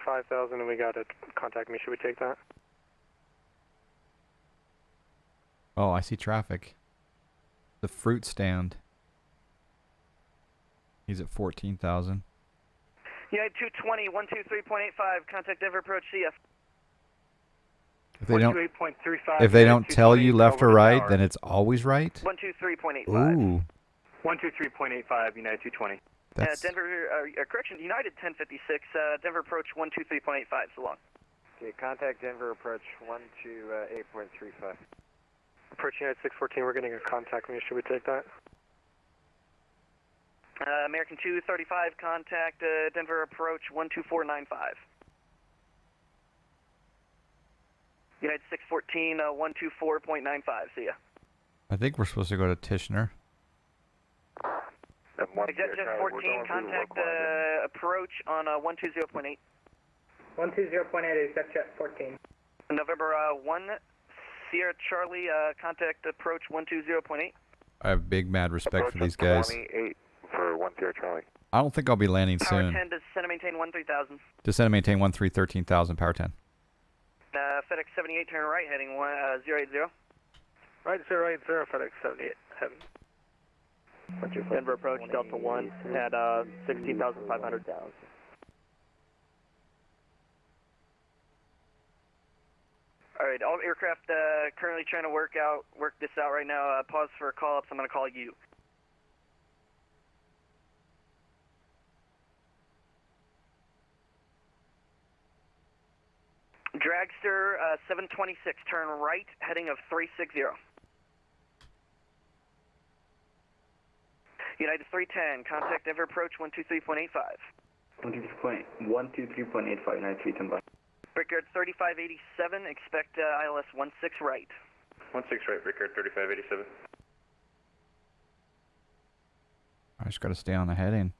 5,000, and we got it. Contact me, should we take that? Oh, I see traffic. The fruit stand. He's at 14,000. United 220, 123.85, contact Denver approach, CF. If they don't tell you left or right, then it's always right? 123.85. Ooh. 123.85, United 220. Denver, correction, United 1056, Denver approach 123.85, so long. Okay, contact Denver approach 128.35. Approach United 614, we're getting a contact me, should we take that? American 235, contact Denver approach 12495. United 614, 124.95, see ya. I think we're supposed to go to Tishner. Executive 14, contact approach on 120.8. 120.8 is Jet 14. November 1, Sierra Charlie, contact approach 120.8. I have big mad respect for these guys. 28 for 10 Charlie. I don't think I'll be landing Power soon. 10, descend and maintain 13,000. Descend and maintain 13,000, power 10. FedEx 78, turn right, heading 080. Right, 080, FedEx 78, heading. Denver approach, Delta 1 at 16,500. All right, all aircraft currently trying to work this out right now. Pause for call-ups. I'm going to call you. Dragster 726, turn right, heading of 360. United 310, contact Denver approach 123.85. 123.85, United 310 by. Brickyard 3587, expect ILS 16 right. 16 right, Brickyard 3587. I just got to stay on the heading.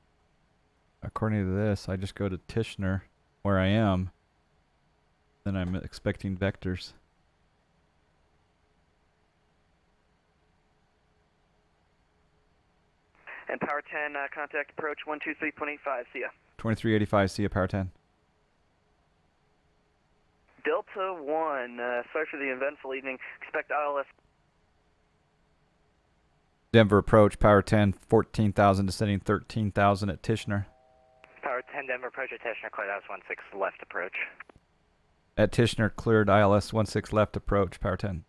According to this, I just go to Tishner, where I am. Then I'm expecting vectors. And Power 10, contact approach 123.85, see ya. 2385, see ya, power 10. Delta 1, sorry for the eventful evening. Expect ILS. Denver approach, power 10, 14,000, descending 13,000 at Tishner. Power 10, Denver approach at Tishner, cleared ILS 16 left approach. At Tishner, cleared ILS 16 left approach, power 10.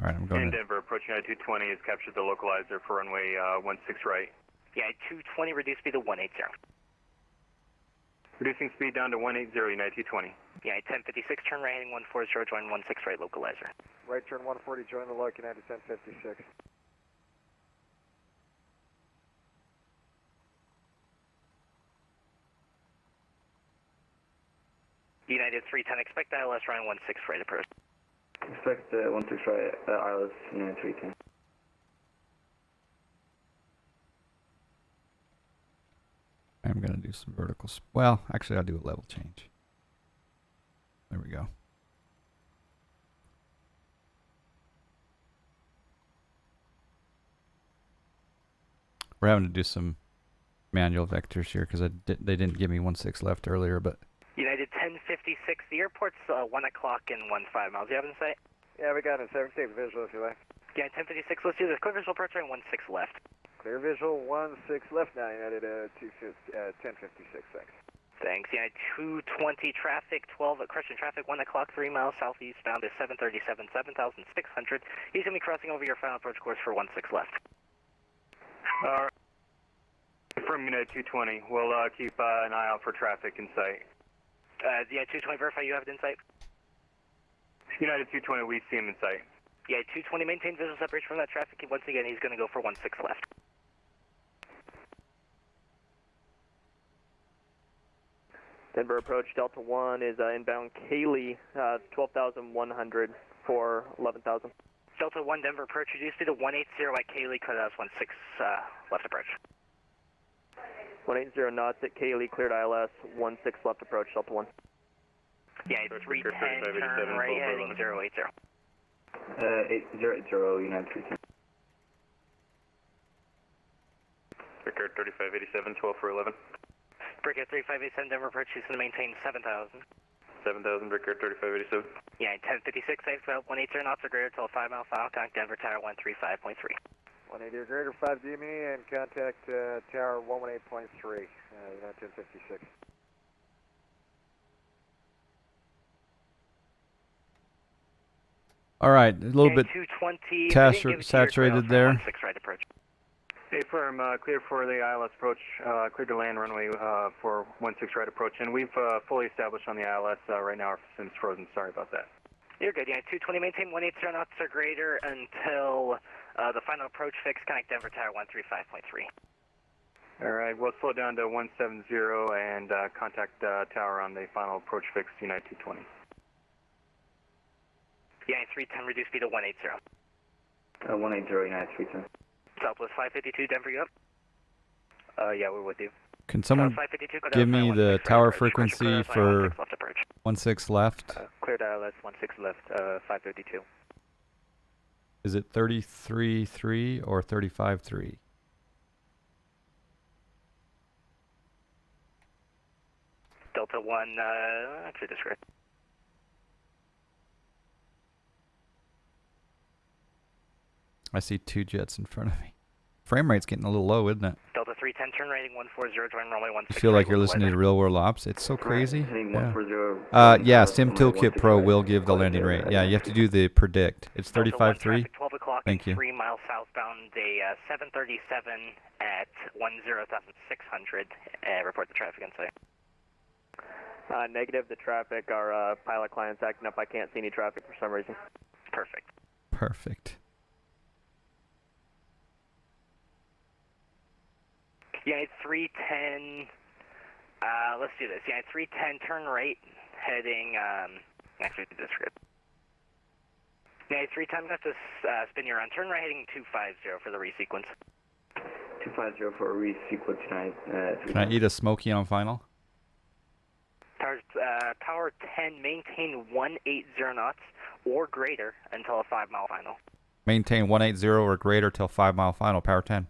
All right, I'm going In to... Denver, approach United 220 has captured the localizer for runway 16 right. United 220, reduce speed to 180. Reducing speed down to 180, United 220. United 1056, turn right, heading 140, join 16 right, localizer. Right turn 140, join the loc, United 1056. United 310, expect ILS running 16 right approach. Expect 16 right, ILS, United 310. I'm going to do some vertical... Well, actually, I'll do a level change. There we go. We're having to do some manual vectors here because they didn't give me 1-6 left earlier, but. United 1056, the airport's 1 o'clock and 15 miles. You have in sight? Yeah, we got it. 7 take visual if you like. Yeah, 1056, let's do this. Clear visual approach and 16 left. Clear visual, 16 left now, United 1056, thanks. Thanks. United 220 traffic, 12 correction traffic, 1 o'clock, 3 miles southeast bound is 737, 7,600. He's going to be crossing over your final approach course for 16 left. Alright. From United 220, we'll keep an eye out for traffic in sight. Yeah, 220, verify you have it in sight? United 220, we see him in sight. Yeah, 220, maintain visual separation from that traffic. Once again, he's going to go for 16 left. Denver approach, Delta 1 is inbound Cayley, 12,100 for 11,000. Delta 1, Denver approach, reduced to 180 at Cayley, cut out 16 left approach. 180 knots at Cayley, cleared ILS, 16 left approach, Delta 1. Yeah, 310, turn right heading 080. 8080, United 310. Brickyard 3587, 12 for 11. Brickyard 3587, Denver approach, he's going to maintain 7,000. 7,000, Brickyard 3587. Yeah, 1056, safe about 180 knots or greater till 5 mile final contact Denver Tower 135.3. 180 or greater, 5 DME, and contact Tower 118.3, United 1056. All right, a little bit saturated there. Hey, firm, clear for the ILS approach, clear to land runway for 16 right approach, and we've fully established on the ILS right now. Our system's frozen. Sorry about that. You're good. Yeah, 220, maintain 180 knots or greater until the final approach fix, connect Denver Tower 135.3. All right, we'll slow down to 170 and contact tower on the final approach fix, United 220. Yeah, 310, reduce speed to 180. 180, United 310. Southwest 552, Denver, you up? Yeah, we're with you. Can someone give me the tower frequency for 16 left? Cleared ILS, 16 left, 552. Is it 33.3 or 35.3? Delta 1, actually this correct. I see 2 jets in front of me. Frame rate's getting a little low, isn't it? Delta 310, turn rating 140, join runway 16. You feel like you're listening to Real World Ops? It's so crazy. Yeah, yeah, Sim Toolkit Pro will give the landing rate. Yeah, you have to do the predict. It's 35.3. 12 o'clock, Thank you. 3 miles southbound, a 737 at 10,600. Report the traffic inside. Negative, the traffic. Our pilot client's acting up. I can't see any traffic for some reason. Perfect. Perfect. Yeah, 310. Let's do this. Yeah, 310, turn right, heading. Actually, do this script. Yeah, 310, I'm going to have to spin you around. Turn right, heading 250 for the resequence. 250 for a resequence, United. Can I eat a smoky on final? Tower 10, maintain 180 knots or greater until a 5 mile final. Maintain 180 or greater till 5 mile final, power 10.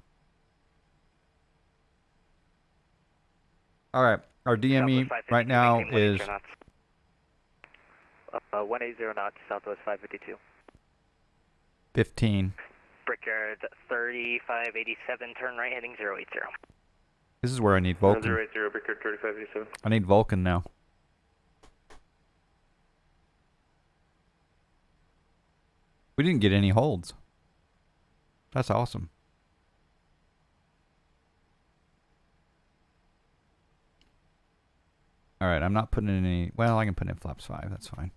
All right, our DME right now is 180 knots, Southwest 552. 15. Brickyard 3587, turn right, heading 080. This is where I need Vulcan. 080, Brickyard 3587. I need Vulcan now. We didn't get any holds. That's awesome. All right, I'm not putting in any. Well, I can put in flaps 5. That's fine.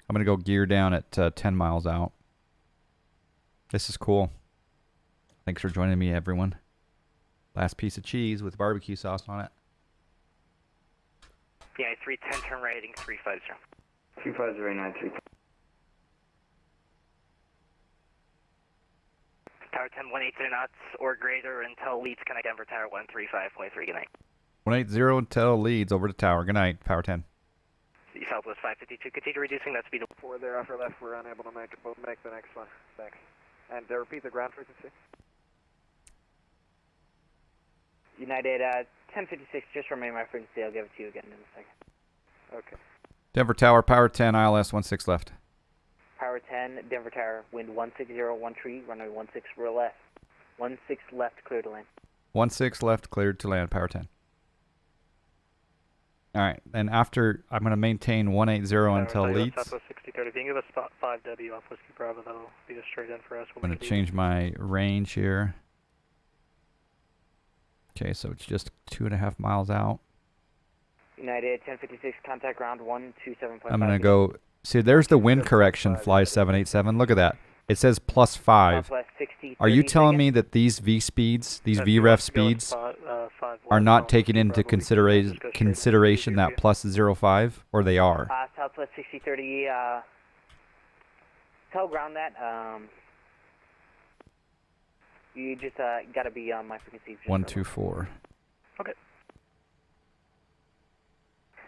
I'm going to go gear down at 10 miles out. This is cool. Thanks for joining me, everyone. Last piece of cheese with barbecue sauce on it. Yeah, 310, turn right, heading 350. 350, 933. Tower 10, 180 knots or greater until leads connect Denver Tower 135.3. Good night. 180 until leads over to tower. Good night, power 10. Southwest 552, continue reducing that speed. 4 there, after left, we're unable to make the next one. Thanks. And repeat the ground frequency. United 1056, just remain my frequency. I'll give it to you again in a second. Okay. Denver Tower, power 10, ILS 16 left. Power 10, Denver Tower, wind 160, tree, runway 16 left. 16 left, clear to land. 16 left, cleared to land, power 10. All right, and after, I'm going to maintain 180 until Leeds. Southwest 6030. If you can give us spot 5W off Whiskey Bravo, that'll be a straight in for us. I'm going to change my range here. Okay, so it's just 2.5 miles out. United 1056, contact ground 127.5. I'm going to go, see, there's the wind correction, fly 787. Look at that. It says +5. Are you telling me that these V speeds, these VREF speeds, are not taken into consideration that +05, or they are? Southwest 6030, tell ground that, you just got to be on my frequency. 124. Okay.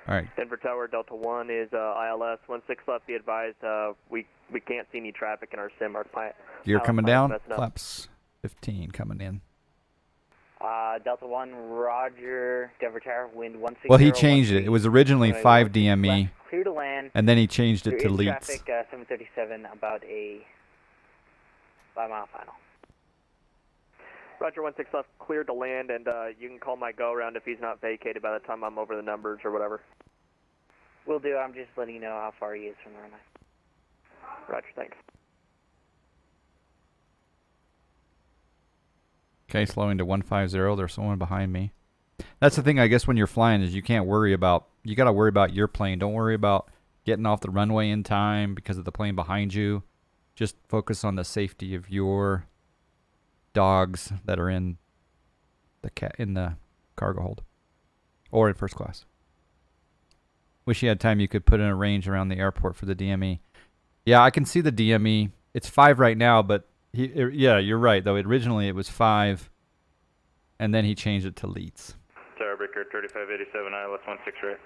All right. Denver Tower, Delta 1 is ILS 16 left. Be advised, we can't see any traffic in our sim. Our Gear coming down. Flaps 15 coming in. Delta 1, Roger, Denver Tower, wind 160. Well, he changed it. It was originally 5 DME, clear to land, and then he changed it to Leeds. traffic 737, about a 5-mile final. Roger 16 left, cleared to land, and you can call my go around if he's not vacated by the time I'm over the numbers or whatever. Will do. I'm just letting you know how far he is from the runway. Roger, thanks. Okay, slowing to 150. There's someone behind me. That's the thing, I guess, when you're flying is you can't worry about, you got to worry about your plane. Don't worry about getting off the runway in time because of the plane behind you. Just focus on the safety of your dogs that are in the cargo hold or in first class. Wish you had time you could put in a range around the airport for the DME. Yeah, I can see the DME. It's 5 right now, but yeah, you're right though. Originally it was 5 and then he changed it to Leeds. Tower Breaker 3587 ILS 16 right.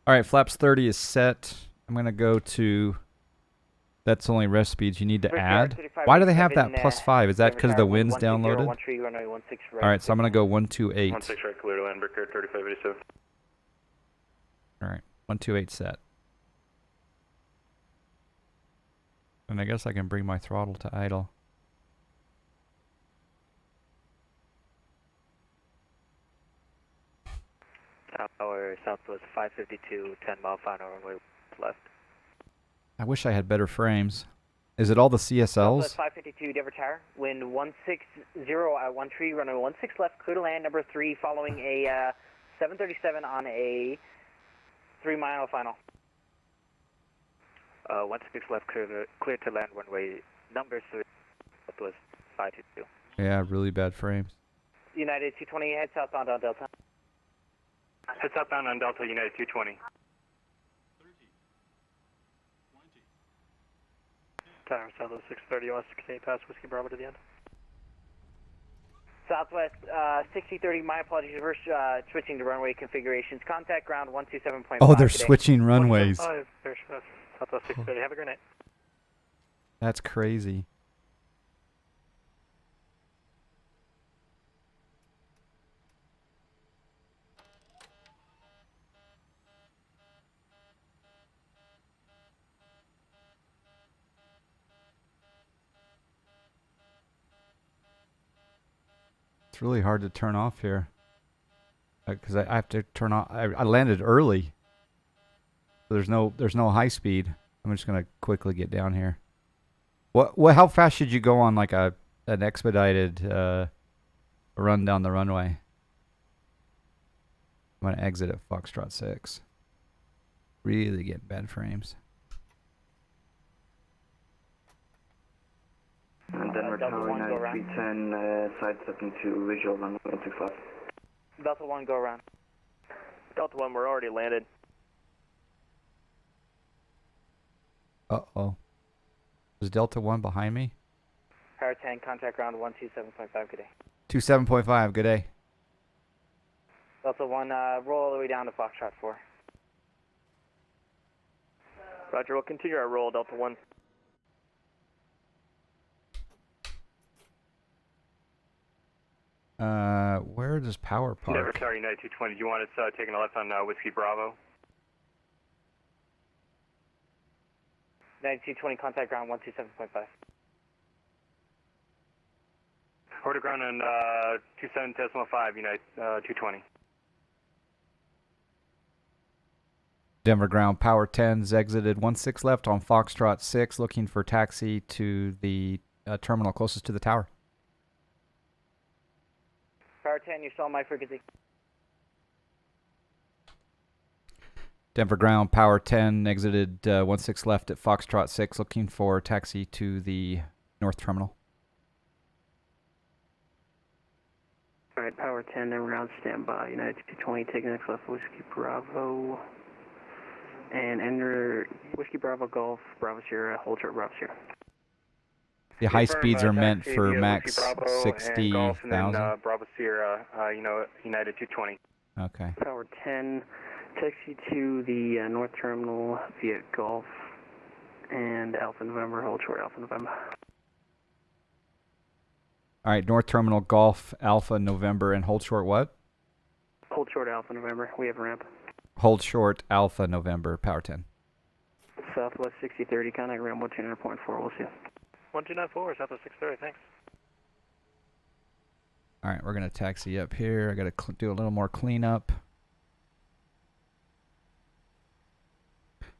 All right, flaps 30 is set. I'm going to go to, that's only rest speeds you need to add. Why do they have that +5? Is that because the wind's downloaded? All right, so I'm going to go 128. 16 right, clear to land, Breaker 3587. All right, 128 set. And I guess I can bring my throttle to idle. Tower, Southwest 552, 10-mile final runway left. I wish I had better frames. Is it all the CSLs? Southwest 552, Denver Tower, wind 160 at 1 tree, runway 16 left, clear to land, number 3, following a 737 on a 3-mile final. 16 left, clear to land, runway number 3, Southwest 522. Yeah, really bad frames. United 220, head southbound on Delta. Head southbound on Delta, United 220. Tower, Southwest 630, wants to continue past Whiskey Bravo to the end. Southwest 6030, my apologies, we're switching to runway configurations. Contact ground 127.5. Oh, they're switching runways. There's Southwest 630, have a great night. That's crazy. It's really hard to turn off here because I have to turn off. I landed early, so there's no high speed. I'm just gonna quickly get down here. What? How fast should you go on like an expedited run down the runway? I'm gonna exit at Foxtrot 6. Really getting bad frames. Denver Tower, United 310, sidestepping to visual runway 16 left. Delta 1, go around. Delta 1, we're already landed. Uh-oh. Is Delta 1 behind me? Power 10, contact ground 127.5, good day. 27.5, good day. Delta 1, roll all the way down to Foxtrot 4. Roger, we'll continue our roll, Delta 1. Where does power park? Denver Tower United 220. Do you want us taking a left on Whiskey Bravo? 9220, contact ground 127.5. Order ground on 27.5, United 220. Denver ground, power 10's exited 16 left on Foxtrot 6, looking for taxi to the terminal closest to the tower. Power 10, you saw my frequency. Denver ground, power 10 exited 16 left at Foxtrot 6, looking for taxi to the north terminal. Alright, power 10, Denver ground, standby. United 220, taking next left, Whiskey Bravo. And enter Whiskey Bravo Golf, Bravo Sierra, hold short Bravo Sierra. The high speeds are meant taxi for via max Whiskey Bravo and Golf, and then 60,000. Bravo Sierra, United 220. Okay. Power 10, taxi to the north terminal via Golf and Alpha November, hold short Alpha November. All right, north terminal, Golf, Alpha, November, and hold short what? Hold short Alpha November, we have a ramp. Hold short, Alpha, November, power 10. Southwest 6030, contact ramp 129.4, we'll see you. 1294, Southwest 630, thanks. All right, we're going to taxi up here. I got to do a little more cleanup.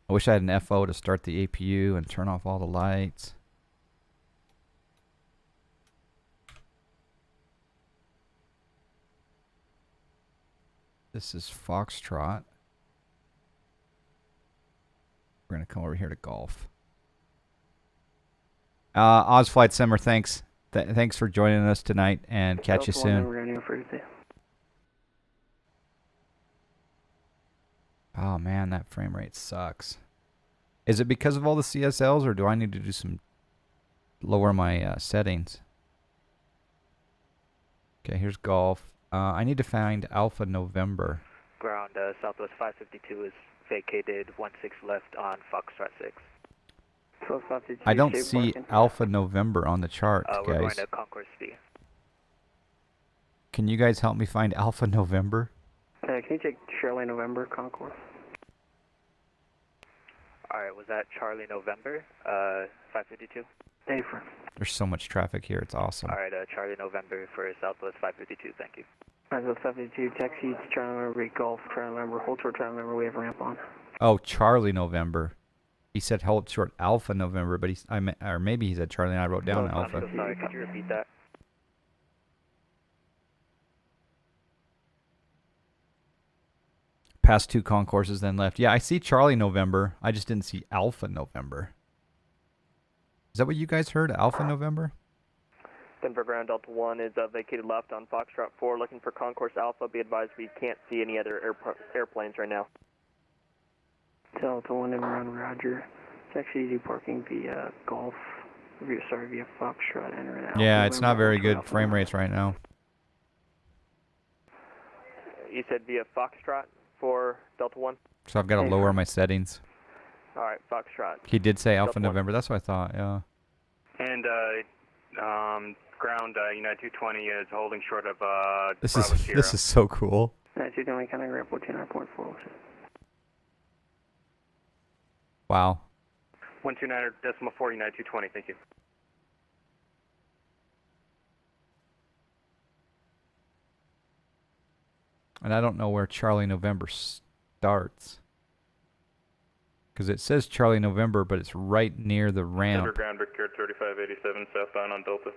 I wish I had an FO to start the APU and turn off all the lights. This is Foxtrot. We're going to come over here to Golf. Oz Flight Simmer, thanks. Thanks for joining us tonight, and catch you soon. Oh man, that frame rate sucks. Is it because of all the CSLs, or do I need to do some lower my settings? Okay, here's Golf. I need to find Alpha November. Ground, Southwest 552 is vacated, 16 left on Foxtrot 6. I don't see Alpha November on the chart, We're going guys. to Concourse B. Can you guys help me find Alpha November? Can you take Charlie November, Concourse? Alright, was that Charlie November, 552? Affirm. There's so much traffic here, it's awesome. Alright, Charlie November for Southwest 552, thank you. Southwest 552, taxi to Charlie November, Golf, Charlie November, hold short Charlie November, we have a ramp on. Oh, Charlie November. He said hold short Alpha November, but or maybe he said Charlie and I wrote down Alpha. I'm so sorry, could you repeat that? Past 2 concourses, then left. Yeah, I see Charlie November. I just didn't see Alpha November. Is that what you guys heard? Alpha November? Denver ground Delta 1 is vacated left on Foxtrot 4, looking for Concourse Alpha. Be advised we can't see any other airplanes right now. Delta 1 and run Roger. It's actually easy parking via Golf. Via Foxtrot, enter it out. Yeah, it's not very good frame rates right now. You said via Foxtrot for Delta 1? So I've got to lower my settings. Alright, Foxtrot. He did say Alpha Delta 1. November. That's what I thought, yeah. And ground United 220 is holding short of This Bravo is Sierra. this is so cool. United 220, contact ramp 129.4. Wow. 129.4, United 220, thank you. And I don't know where Charlie November starts. Because it says Charlie November, but it's right near the ramp. Underground, Brickyard 3587, southbound on Delta.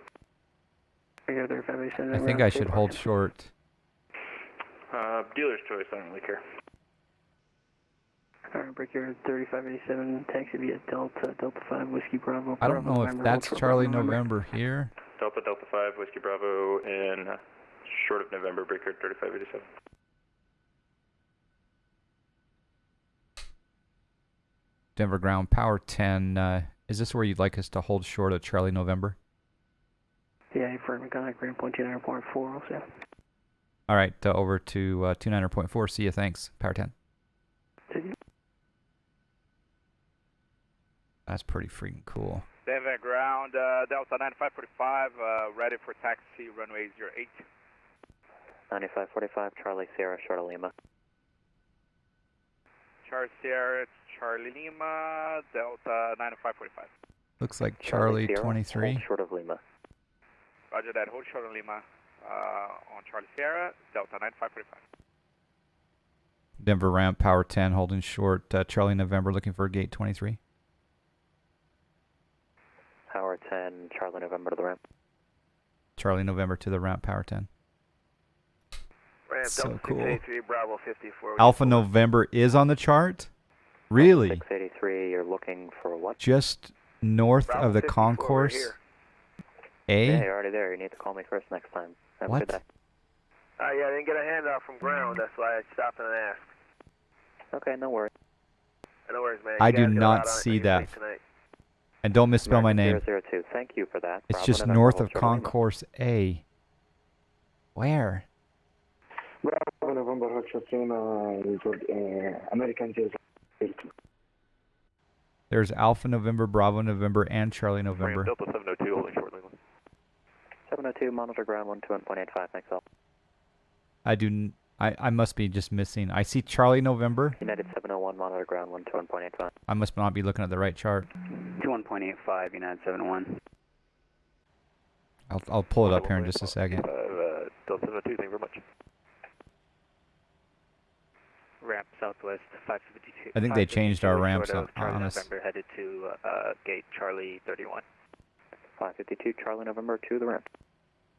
I think I should hold short. Dealer's choice, I don't really care. Alright, Brickyard 3587, taxi via Delta 5, Whiskey Bravo. I don't know if that's Charlie November here. Delta 5, Whiskey Bravo, in short of November, Brickyard 3587. Denver ground, power 10. Is this where you'd like us to hold short of Charlie November? Yeah, affirm, contact ramp 129.4, we'll see. All right, over to 29.4. See you, thanks. Power 10. That's pretty freaking cool. Denver ground, Delta 9545, ready for taxi, runway 08. 9545, Charlie Sierra, short of Lima. Charlie Sierra, Charlie Lima, Delta 9545. Looks like Charlie Sierra, 23. hold short of Lima. Roger that, hold short of Lima on Charlie Sierra, Delta 9545. Denver ramp, power 10, holding short. Charlie November, looking for gate 23. Power 10, Charlie November to the ramp. Charlie November to the ramp, power 10. Ramp So Delta cool. 683, Bravo 54. Alpha November is on the chart? Really? 683, you're looking for what? Just north Bravo of the 54, concourse? we're here. A? Yeah, you're already there. You need to call me first next time. Have What? a good day. Yeah, I didn't get a handoff from ground. That's why I stopped and asked. Okay, no worries. No worries, man. I You do guys got a not lot on it see on your that. plate tonight. And don't misspell my name. 002, thank you for that. It's Bravo just November, north hold of short Lima. concourse A. Where? Bravo November Hotel American Jersey. There's Alpha November, Bravo November, and Charlie November. Delta 702, holding short Lima. 702, monitor ground 121.85, thanks all. I must be just missing. I see Charlie November. United 701, monitor ground 121.85. I must not be looking at the right chart. 21.85, United 701. I'll pull it up here in just a second. Delta 702, thank you very much. Ramp southwest 552. I think they changed our 552 ramps short of Charlie on us. November headed to gate Charlie 31. 552, Charlie November to the ramp.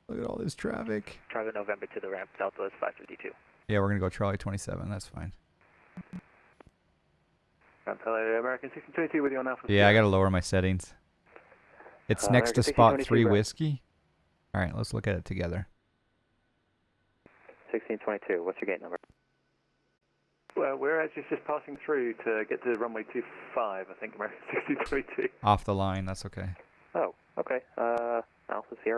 Look at all this traffic. Charlie November to the ramp southwest 552. Yeah, we're going to go Charlie 27. That's fine. American 1622 with you on Alpha. Yeah, I got to lower my settings. It's next to American spot 1622 3 ramp. whiskey. All right, let's look at it together. 1622, what's your gate number? Well, we're actually just passing through to get to runway 25, I think, American 1622. Off the line, that's okay. Oh, okay. Alpha Sierra.